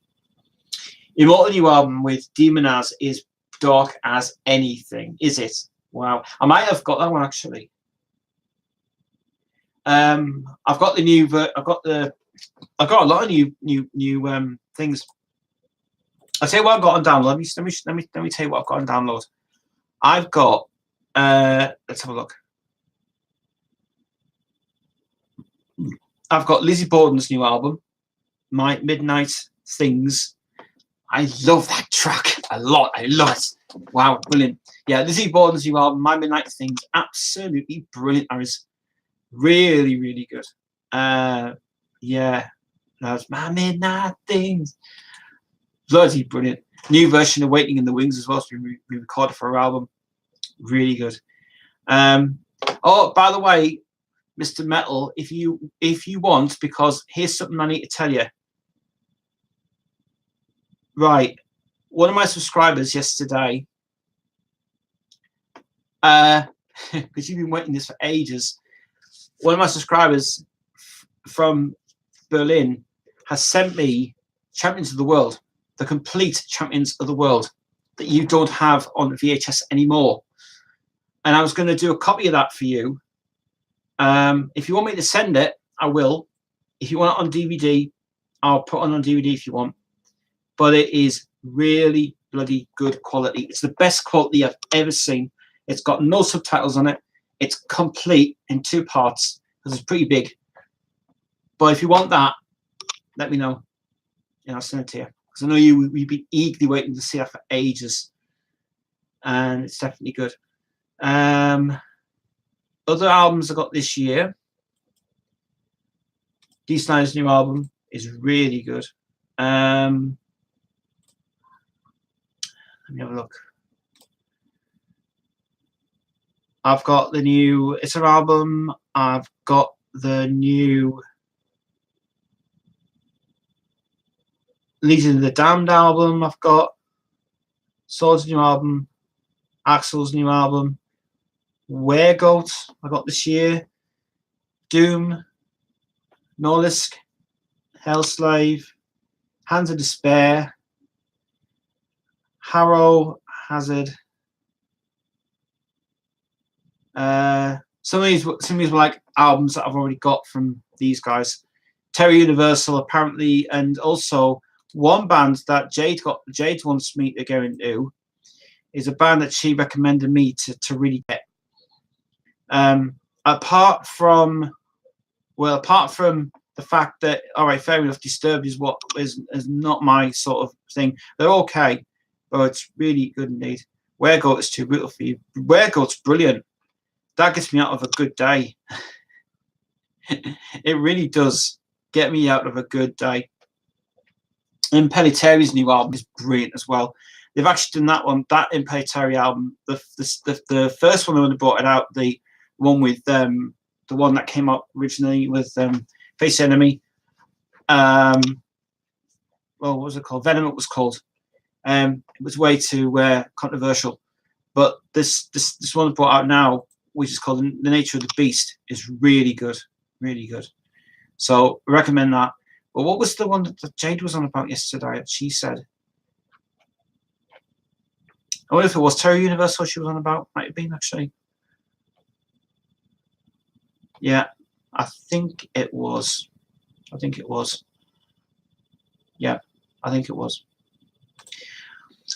Immortal new album with Demonaz is dark as anything. Is it? Wow. I might have got that one actually. I've got the new. I've got a lot of new things. I'll tell you what I've got on download. Let me tell you what I've got on download. I've got. Let's have a look. I've got Lizzie Borden's new album, My Midnight Things. I love that track a lot. I love it. Wow, brilliant. Yeah, Lizzie Borden's new album, My Midnight Things, absolutely brilliant. That is really good. Yeah, that's My Midnight Things. Bloody brilliant. New version of Waiting in the Wings as well. It's been re-recorded for her album. Really good. Oh, by the way, Mr. Metal, if you want, because here's something I need to tell you. Right, one of my subscribers yesterday, because you've been waiting this for ages. One of my subscribers from Berlin has sent me Champions of the World, the complete Champions of the World that you don't have on VHS anymore. And I was going to do a copy of that for you. If you want me to send it, I will. If you want it on DVD, I'll put it on DVD if you want. But it is really bloody good quality. It's the best quality I've ever seen. It's got no subtitles on it. It's complete in 2 parts because it's pretty big. But if you want that, let me know. And I'll send it to you. Because I know you've been eagerly waiting to see that for ages. And it's definitely good. Other albums I got this year. Dee Snider's new album is really good. Let me have a look. I've got the new It's Her album. I've got the new Legion of the Damned album. I've got Sword's new album. Axel's new album. Weregoat I got this year. Doom. Norlisk. Hellslave. Hands of Despair. Harrow. Hazard. Some of these were like albums that I've already got from these guys. Terry Universal apparently, and also one band that Jade wants me to go into is a band that she recommended me to really get. Apart from the fact that, all right, fair enough, Disturbed is what is not my sort of thing. They're okay, but it's really good indeed. Weregoat is too brutal for you. Weregoat's brilliant. That gets me out of a good day. It really does get me out of a good day. And Pelletari's new album is brilliant as well. They've actually done that one, that Impelletari album. The first one when they brought it out, the one with the one that came up originally with Face Enemy. Well, what was it called? Venom. It was called. It was way too controversial. But this one brought out now, which is called The Nature of the Beast, is really good, really good. So I recommend that. But what was the one that Jade was on about yesterday? She said, I wonder if it was Terry Universal she was on about. Might have been actually. Yeah, I think it was. Yeah, I think it was.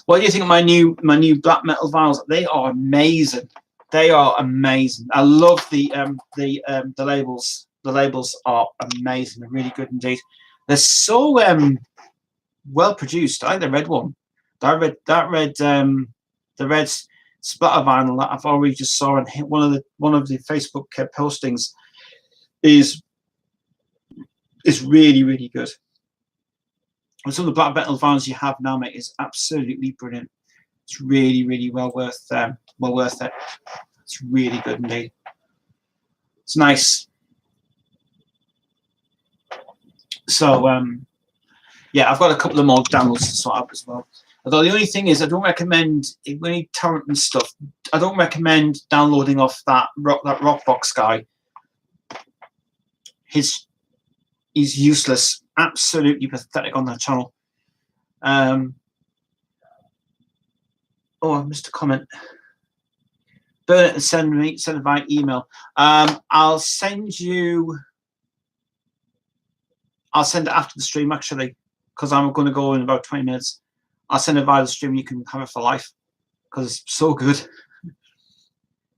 What do you think of my new black metal vinyls? They are amazing. They are amazing. I love the labels. The labels are amazing. They're really good indeed. They're so well produced. I like the red one. The red splatter vinyl that I've already just saw and hit one of the Facebook postings is really, really good. And some of the black metal vinyls you have now, mate, is absolutely brilliant. It's really, really well worth it. It's really good indeed. It's nice. So yeah, I've got a couple of more downloads to sort out as well. Although the only thing is, I don't recommend when you torrent and stuff. I don't recommend downloading off that Rockbox guy. He's useless, absolutely pathetic on that channel. Oh, I missed a comment. Burn it and send it by email. I'll send it after the stream actually, because I'm going to go in about 20 minutes. I'll send it via the stream. You can have it for life because it's so good.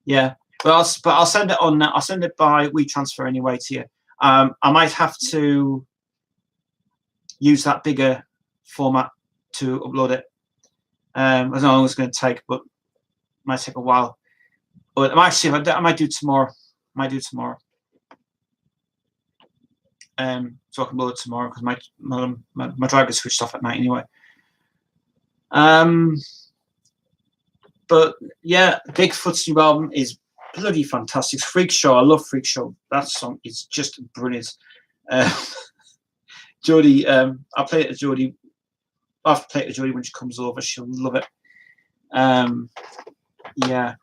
Yeah, but I'll send it on. I'll send it by WeTransfer anyway to you. I might have to use that bigger format to upload it. I don't know how long it's going to take, but it might take a while. But I might do it tomorrow. So I can upload it tomorrow because my drive is switched off at night anyway. But but yeah, Bigfoot's new album is bloody fantastic. Freak Show, I love Freak Show. That song is just brilliant. Jodie, I'll play it to Jodie. I'll have to play it to Jodie when she comes over. She'll love it. Yeah,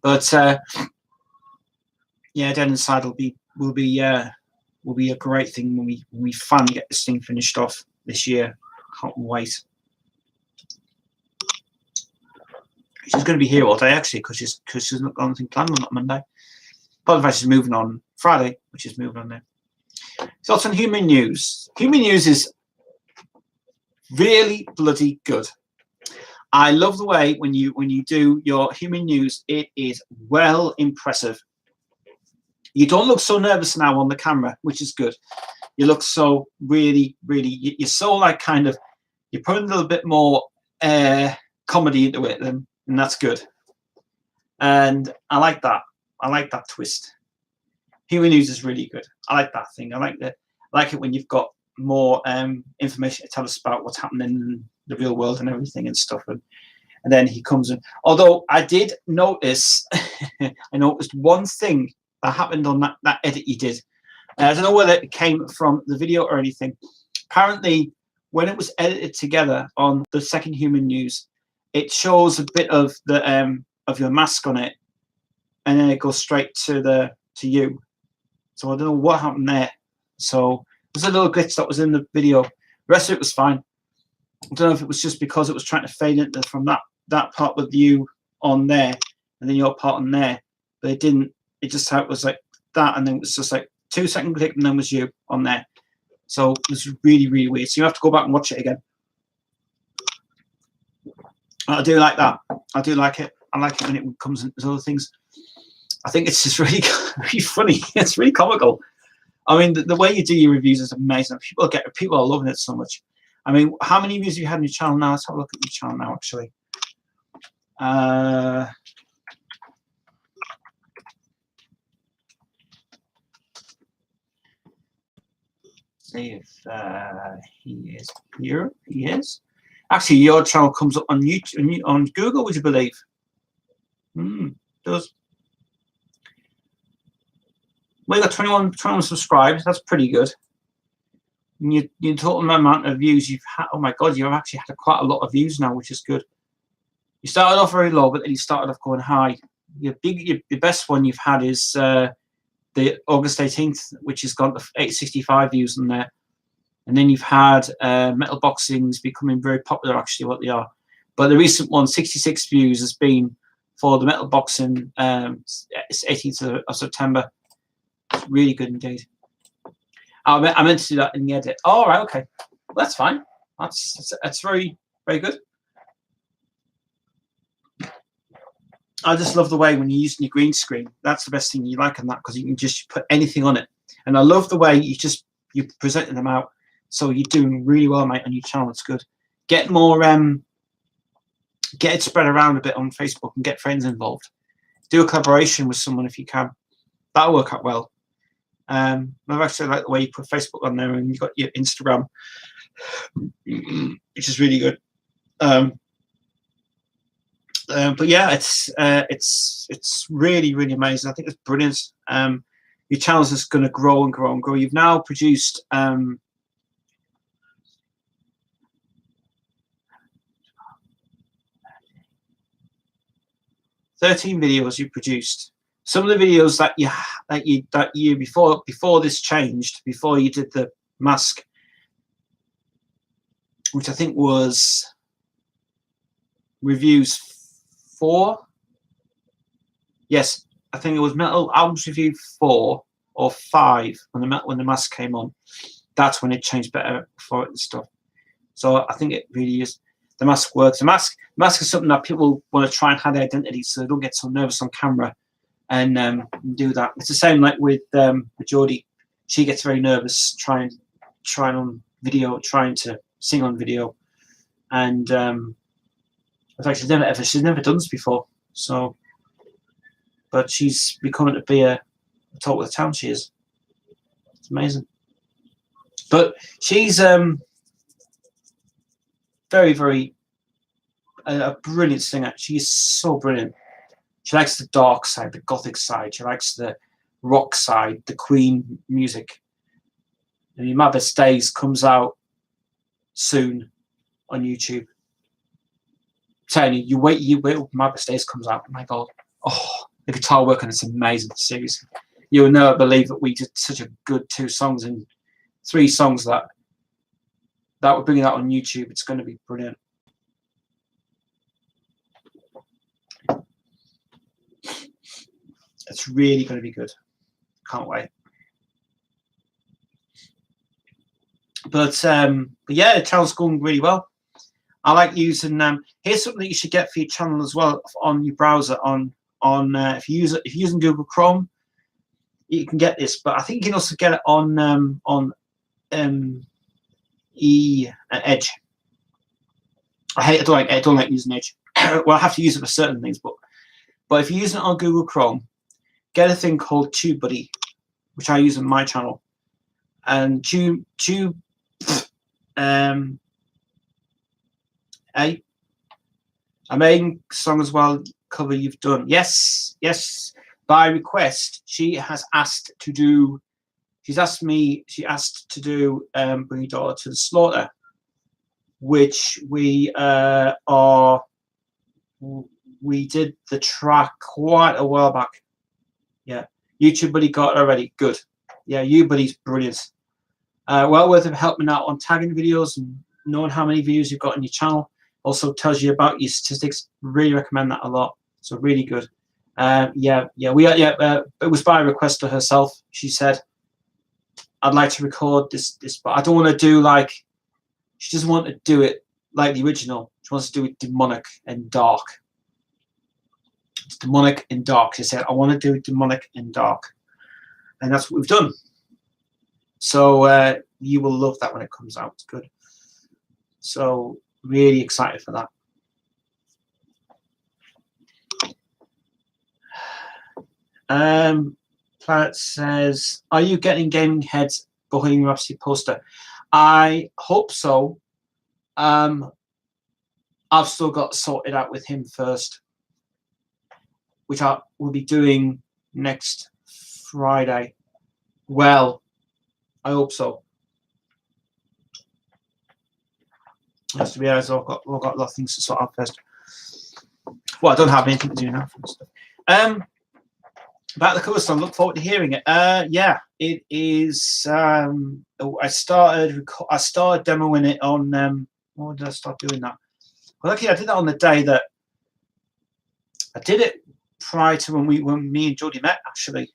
but yeah, Dead Inside will be a great thing when we finally get this thing finished off this year. Can't wait. She's going to be here all day actually because she's not got anything planned on that Monday. Apart from the fact she's moving on Friday, which is moving on there. Thoughts on Human News. Human News is really bloody good. I love the way when you do your Human News, it is well impressive. You don't look so nervous now on the camera, which is good. You look so really, you're so like kind of, you're putting a little bit more comedy into it, and that's good. And I like that. I like that twist. Human News is really good. I like that thing. I like it when you've got more information to tell us about what's happening in the real world and everything and stuff. And then he comes in. Although I did notice, I noticed one thing that happened on that edit you did. I don't know whether it came from the video or anything. Apparently, when it was edited together on the second Human News, it shows a bit of the of your mask on it, and then it goes straight to you. So I don't know what happened there. So there's a little glitch that was in the video. The rest of it was fine. I don't know if it was just because it was trying to fade into from that part with you on there and then your part on there, but it didn't. It just how it was like that, and then it was just like 2-second click, and then was you on there. So it was really weird. So you have to go back and watch it again. I do like that. I do like it. I like it when it comes into other things. I think it's just really funny. It's really comical. I mean, the way you do your reviews is amazing. People are loving it so much. I mean, how many views have you had on your channel now? Let's have a look at your channel now, actually. See if he is here. He is. Actually, your channel comes up on YouTube, on Google, would you believe? It does. We got 21 subscribers. That's pretty good. And your total amount of views you've had. Oh my God, you've actually had quite a lot of views now, which is good. You started off very low, but then you started off going high. Your best one you've had is the August 18th, which has got 865 views on there. And then you've had metal boxings becoming very popular, actually, what they are. But the recent one, 66 views, has been for the metal boxing. It's 18th of September. It's really good indeed. I meant to do that in the edit. Oh, right, okay. Well, that's fine. That's very good. I just love the way when you're using your green screen. That's the best thing you like on that, because you can just put anything on it. And I love the way you're presenting them out. So you're doing really well, mate, on your channel. It's good. Get more, get it spread around a bit on Facebook and get friends involved. Do a collaboration with someone if you can. That'll work out well. I actually like the way you put Facebook on there and you've got your Instagram, which is really good. But yeah, it's really amazing. I think it's brilliant. Your channel's just going to grow and grow and grow. You've now produced 13 videos you produced. Some of the videos that you before this changed, before you did the mask, which I think was reviews 4. Yes, I think it was Metal Albums Review 4 or 5 when the mask came on. That's when it changed better for it and stuff. So I think it really is. The mask works. The mask is something that people want to try and hide their identity, so they don't get so nervous on camera and do that. It's the same like with Jodie. She gets very nervous trying on video, trying to sing on video, and in fact she's never done this before. So, but she's becoming to be a talk of the town. She is. It's amazing. But she's very a brilliant singer. She is so brilliant. She likes the dark side, the gothic side. She likes the rock side, the Queen music. And My Best Days comes out soon on YouTube. I'm telling you, you wait. My Best Days comes out. Oh my God! Oh, the guitar work on it's amazing. Seriously, you will never believe that we did such a good 2 songs and 3 songs that we're bringing out on YouTube. It's going to be brilliant. It's really going to be good. Can't wait. But yeah, the channel's going really well. I like using here's something that you should get for your channel as well on your browser. If you're using Google Chrome, you can get this. But I think you can also get it on Edge. I don't like using Edge. Well, I have to use it for certain things, but if you're using it on Google Chrome, get a thing called TubeBuddy, which I use on my channel. And Tube amazing song as well, cover you've done. Yes, by request. She asked to do Bring Your Daughter to the Slaughter, which we did the track quite a while back. Yeah, YouTube Buddy got it already. Good. Yeah, YouTubeBuddy's brilliant. Well worth of helping out on tagging videos and knowing how many views you've got on your channel. Also tells you about your statistics. Really recommend that a lot. So really good. It was by request to herself. She said, "I'd like to record this, but I don't want to do like." She doesn't want to do it like the original. She wants to do it demonic and dark. It's demonic and dark. She said, "I want to do it demonic and dark," and that's what we've done. So you will love that when it comes out. It's good. So really excited for that. Planet says, "Are you getting Gaming Heads Bohemian Rhapsody poster?" I hope so. I've still got sorted out with him first, which I will be doing next Friday. Well, I hope so. Has to be honest, I've got a lot of things to sort out first. Well, I don't have anything to do now. About the cover song, look forward to hearing it. Yeah, it is. I started demoing it on. When did I start doing that? Well, actually, I did that on the day that I did it prior to when me and Jodie met, actually.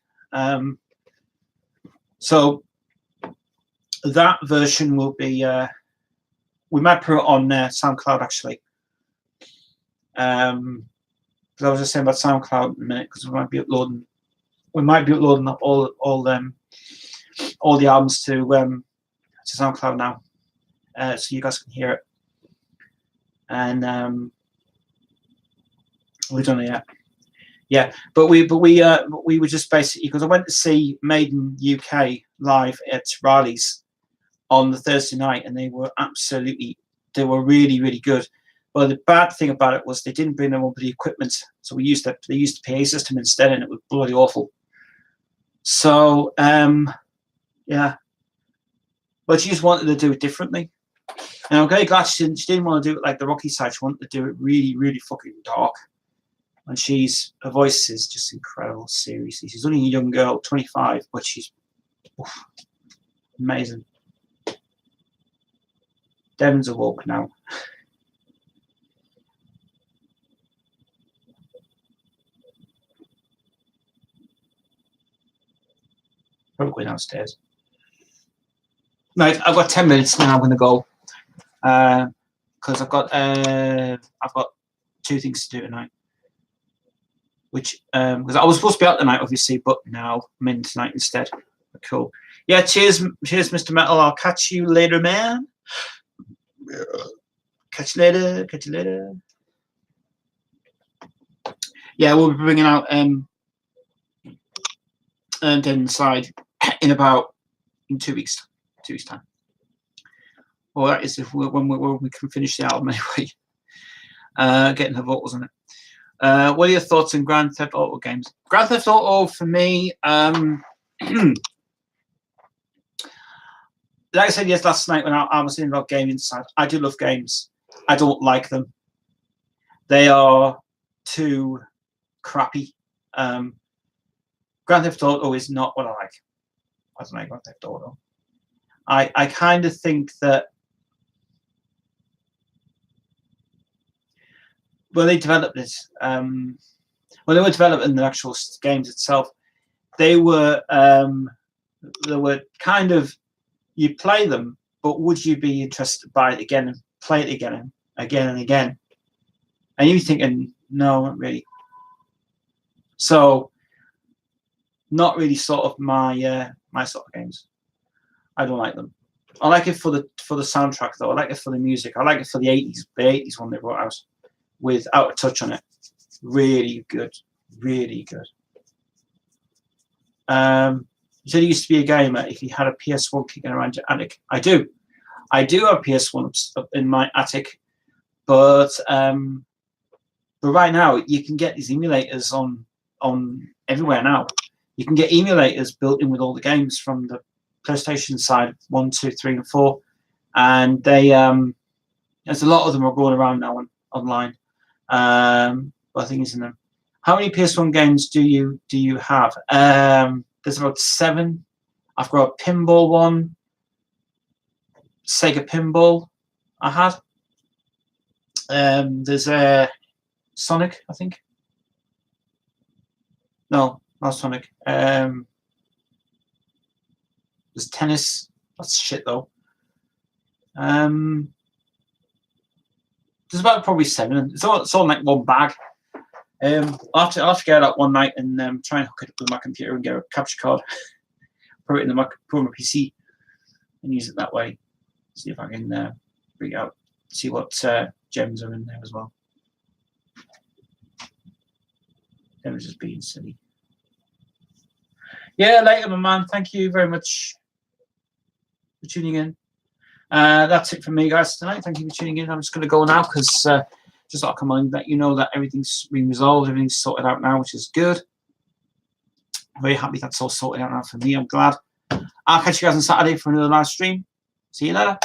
So that version will be. We might put it on SoundCloud actually. Because I was just saying about SoundCloud in a minute, because we might be uploading all the albums to SoundCloud now, so you guys can hear it. And we've done it yet. Yeah, but we were just basically, because I went to see Maiden UK live at Riley's on the Thursday night, and they were really, really good. Well, the bad thing about it was they didn't bring their own bloody equipment, so they used the PA system instead, and it was bloody awful. So yeah, but she just wanted to do it differently, and I'm very glad she didn't want to do it like the Rocky side. She wanted to do it really, really fucking dark. And her voice is just incredible. Seriously, she's only a young girl, 25, but she's amazing. Devon's awoke now. Probably going downstairs. Right, I've got 10 minutes now. I'm going to go because I've got 2 things to do tonight. Which because I was supposed to be out tonight, obviously, but now I'm in tonight instead. Cool. Yeah. Cheers, Mr. Metal. I'll catch you later, man. Catch you later. Yeah, we'll be bringing out Dead Inside in 2 weeks. 2 weeks time. Well, that is when we can finish the album anyway. getting her vote, wasn't it? What are your thoughts on Grand Theft Auto games? Grand Theft Auto for me, like I said yes last night when I was saying about gaming side, I do love games. I don't like them. They are too crappy. Grand Theft Auto is not what I like. I don't like Grand Theft Auto. I kind of think that when they developed it, when they were developing the actual games itself, they were kind of, you play them, but would you be interested by it again and play it again and again and again? And you're thinking, no, not really. So, not really sort of my my sort of games. I don't like them. I like it for the soundtrack though. I like it for the music. I like it for the 80s one they brought out with Out of Touch on it. Really good, really good. You said you used to be a gamer. If you had a PS1 kicking around your attic, I do have a PS1 up in my attic, but right now you can get these emulators on everywhere now. You can get emulators built in with all the games from the PlayStation side 1, 2, 3, and 4, and they there's a lot of them are going around now online. But I think it's in them. How many PS1 games do you have? There's about 7. I've got a pinball one, Sega Pinball. I had. There's a Sonic, I think. No, not Sonic. There's tennis. That's shit though. There's about probably 7. It's all in like one bag. I'll have to get out one night and try and hook it up with my computer and get a capture card, put it in my PC, and use it that way. See if I can bring it out. See what gems are in there as well. That was just being silly. Yeah, later, my man. Thank you very much for tuning in. That's it from me, guys, tonight. Thank you for tuning in. I'm just going to go now because just thought I'd come on and let you know that everything's been resolved, everything's sorted out now, which is good. I'm very happy that's all sorted out now for me. I'm glad. I'll catch you guys on Saturday for another live stream. See you later.